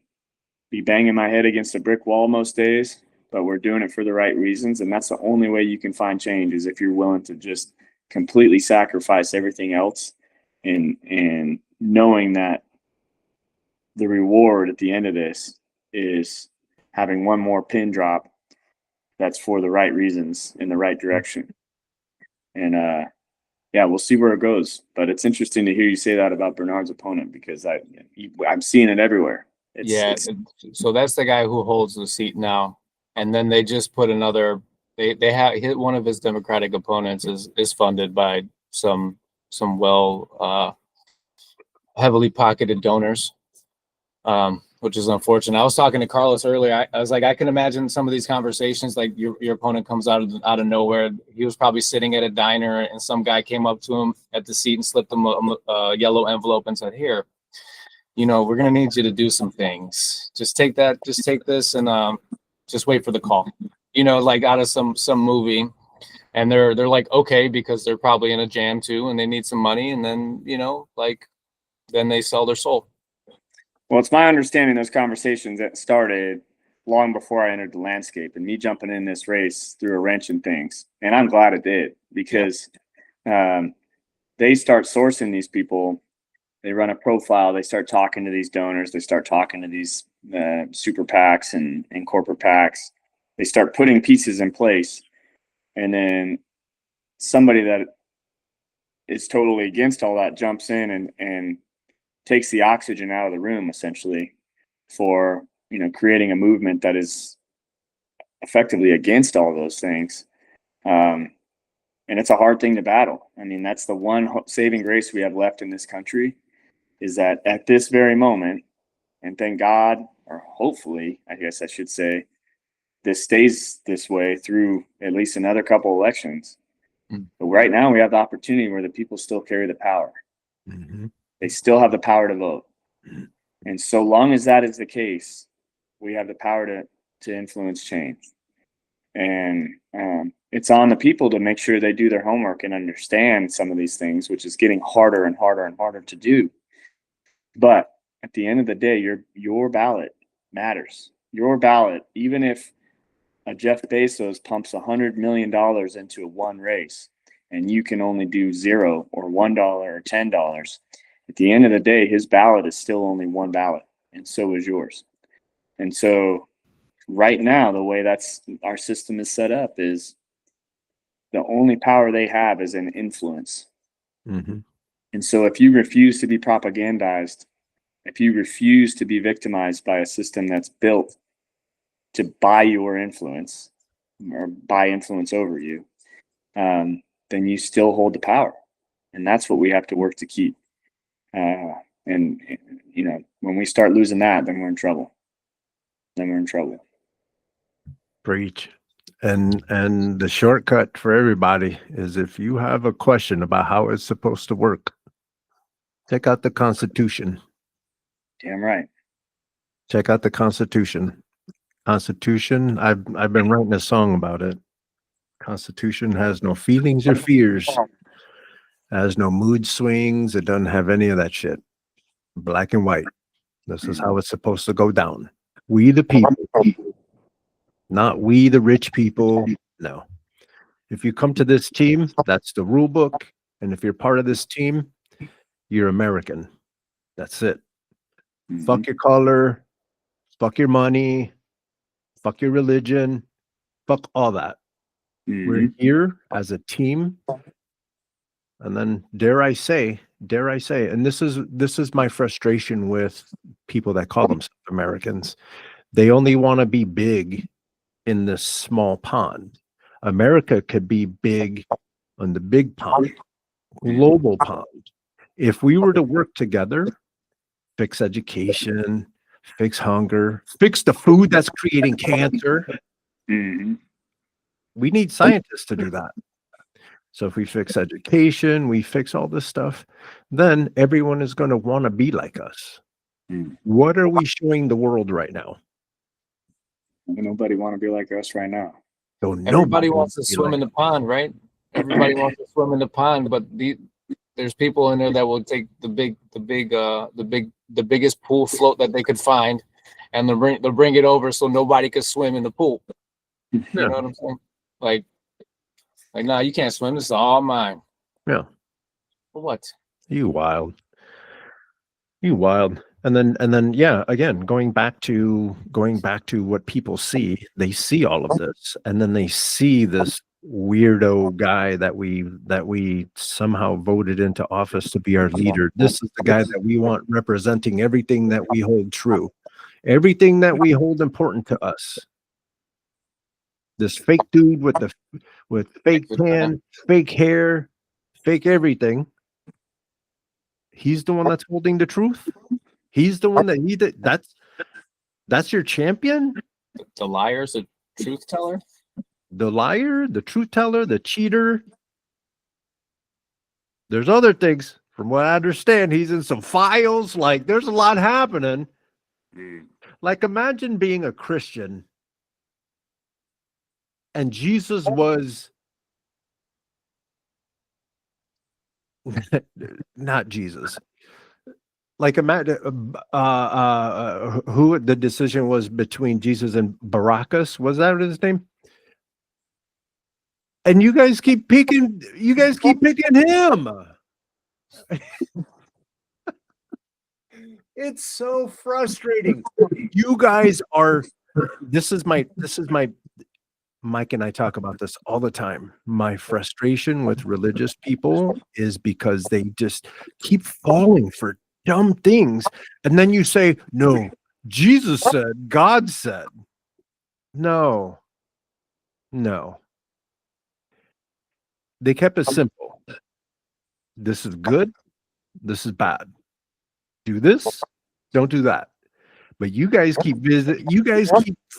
be banging my head against a brick wall most days, but we're doing it for the right reasons. And that's the only way you can find change, is if you're willing to just completely sacrifice everything else and knowing that the reward at the end of this is having one more pin drop that's for the right reasons in the right direction. And yeah, we'll see where it goes. But it's interesting to hear you say that about Bernard's opponent, because I'm seeing it everywhere. So that's the guy who holds the seat now. And then they just put another. They have hit one of his Democratic opponents is funded by some heavily pocketed donors, which is unfortunate. I was talking to Carlos earlier. I was like, I can imagine some of these conversations, like your opponent comes out of nowhere. He was probably sitting at a diner and some guy came up to him at the seat and slipped him a yellow envelope and said, here, we're going to need you to do some things. Just take this and just wait for the call, like out of some movie. And they're like, okay, because they're probably in a jam too, and they need some money. And then, then they sell their soul. Well, it's my understanding those conversations that started long before I entered the landscape, and me jumping in this race threw a wrench in things. And I'm glad it did, because they start sourcing these people. They run a profile. They start talking to these donors. They start talking to these super PACs and corporate PACs. They start putting pieces in place. And then somebody that is totally against all that jumps in and takes the oxygen out of the room, essentially, for creating a movement that is effectively against all those things. And it's a hard thing to battle. I mean, that's the one saving grace we have left in this country, is that at this very moment, and thank God, or hopefully, I guess I should say, this stays this way through at least another couple elections. But right now we have the opportunity where the people still carry the power. They still have the power to vote. And so long as that is the case, we have the power to influence change. And it's on the people to make sure they do their homework and understand some of these things, which is getting harder and harder and harder to do. But at the end of the day, your ballot matters. Your ballot, even if a Jeff Bezos pumps $100 million into one race and you can only do $0 or $1 or $10, at the end of the day, his ballot is still only one ballot, and so is yours. And so right now, the way our system is set up is the only power they have is in influence. And so if you refuse to be propagandized, if you refuse to be victimized by a system that's built to buy your influence or buy influence over you, then you still hold the power. And that's what we have to work to keep. And when we start losing that, then we're in trouble. Preach. And the shortcut for everybody is, if you have a question about how it's supposed to work, check out the Constitution. Damn right. Check out the Constitution. Constitution. I've been writing a song about it. Constitution has no feelings or fears, has no mood swings. It doesn't have any of that shit. Black and white. This is how it's supposed to go down. We the people, not we the rich people. No. If you come to this team, that's the rule book. And if you're part of this team, you're American. That's it. Fuck your color, fuck your money, fuck your religion, fuck all that. We're here as a team. And then dare I say, and this is my frustration with people that call themselves Americans. They only want to be big in this small pond. America could be big on the big pond, global pond. If we were to work together, fix education, fix hunger, fix the food that's creating cancer. We need scientists to do that. So if we fix education, we fix all this stuff, then everyone is going to want to be like us. What are we showing the world right now? Nobody want to be like us right now. So Everybody wants to swim in the pond, right? Everybody wants to swim in the pond, but there's people in there that will take the biggest pool float that they could find, and they'll bring it over so nobody could swim in the pool. You know what I'm saying? Like, nah, you can't swim. This is all mine. Yeah. For what? You wild. And then yeah, again, going back to what people see, they see all of this, and then they see this weirdo guy that we somehow voted into office to be our leader. This is the guy that we want representing everything that we hold true, everything that we hold important to us. This fake dude with fake tan, fake hair, fake everything. He's the one that's holding the truth. He's the one that's your champion. The liar's a truth teller. The liar, the truth teller, the cheater. There's other things. From what I understand, he's in some files. Like, there's a lot happening. Like, imagine being a Christian and Jesus was not Jesus. Like, imagine who the decision was between Jesus and Barabbas. Was that his name? And you guys keep picking him. It's so frustrating. You guys are, this is my Mike and I talk about this all the time. My frustration with religious people is because they just keep falling for dumb things. And then you say, no, Jesus said, God said. No. They kept it simple. This is good. This is bad. Do this. Don't do that. But you guys keep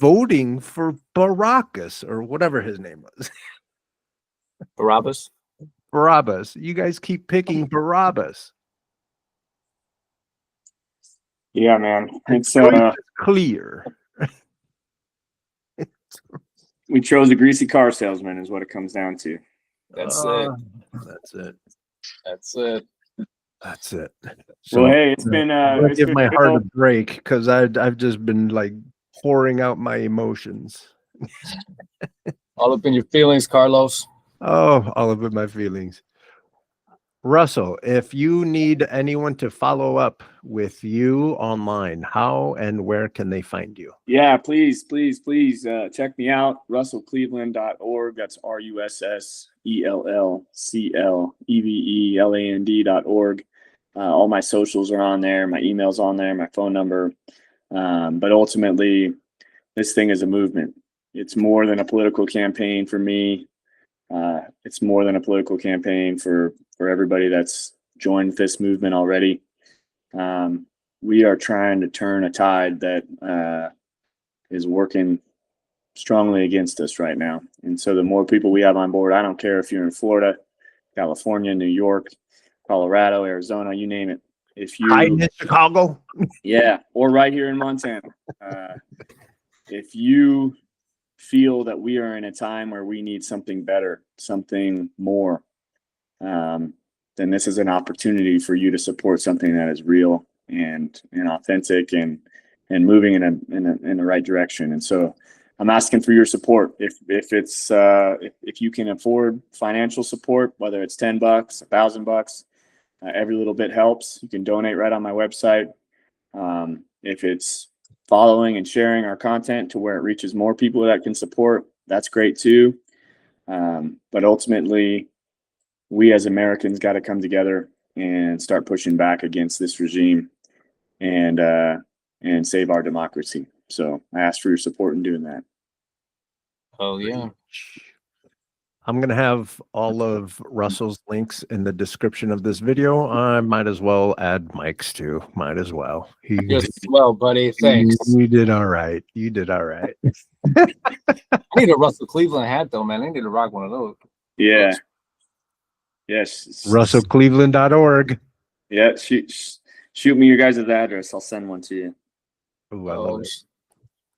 voting for Barabbas or whatever his name was. Barabbas. You guys keep picking Barabbas. Yeah, man. It's clear. We chose a greasy car salesman is what it comes down to. That's it. So, well, hey, it's been give my heart a break because I've just been like pouring out my emotions. All up in your feelings, Carlos. Oh, all up in my feelings. Russell, if you need anyone to follow up with you online, how and where can they find you? Yeah, please check me out. russellcleveland.org. That's russellcleveland.org. All my socials are on there. My email's on there, my phone number. But ultimately, this thing is a movement. It's more than a political campaign for me. It's more than a political campaign for everybody that's joined this movement already. We are trying to turn a tide that is working strongly against us right now. And so the more people we have on board, I don't care if you're in Florida, California, New York, Colorado, Arizona, you name it. If you in Chicago, yeah, or right here in Montana. if you feel that we are in a time where we need something better, something more, then this is an opportunity for you to support something that is real and authentic and moving in the right direction. And so I'm asking for your support. If it's if you can afford financial support, whether it's $10, $1,000, every little bit helps. You can donate right on my website. If it's following and sharing our content to where it reaches more people that can support, that's great too. But ultimately, we as Americans got to come together and start pushing back against this regime and save our democracy. So I ask for your support in doing that. Oh yeah. I'm going to have all of Russell's links in the description of this video. I might as well add Mike's too. Might as well. Just well, buddy. Thanks. You did all right. You did all right. I need a Russell Cleveland hat though, man. I need to rock one of those. Yeah. Yes. RussellCleveland.org. Yeah. Shoot me your guys' address. I'll send one to you. Ooh, I love it.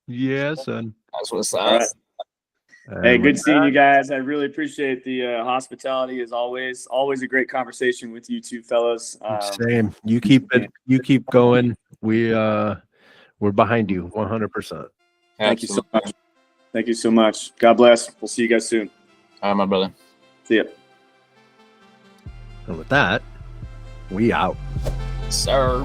Yeah, son. That's what's All up. right. Hey, good seeing you guys. I really appreciate the hospitality as always. Always a great conversation with you two fellas. Same. You keep it. You keep going. We're behind you 100%. Thank you so much. Thank you so much. God bless. We'll see you guys soon. All right, my brother. See ya. And with that, we out. Sir.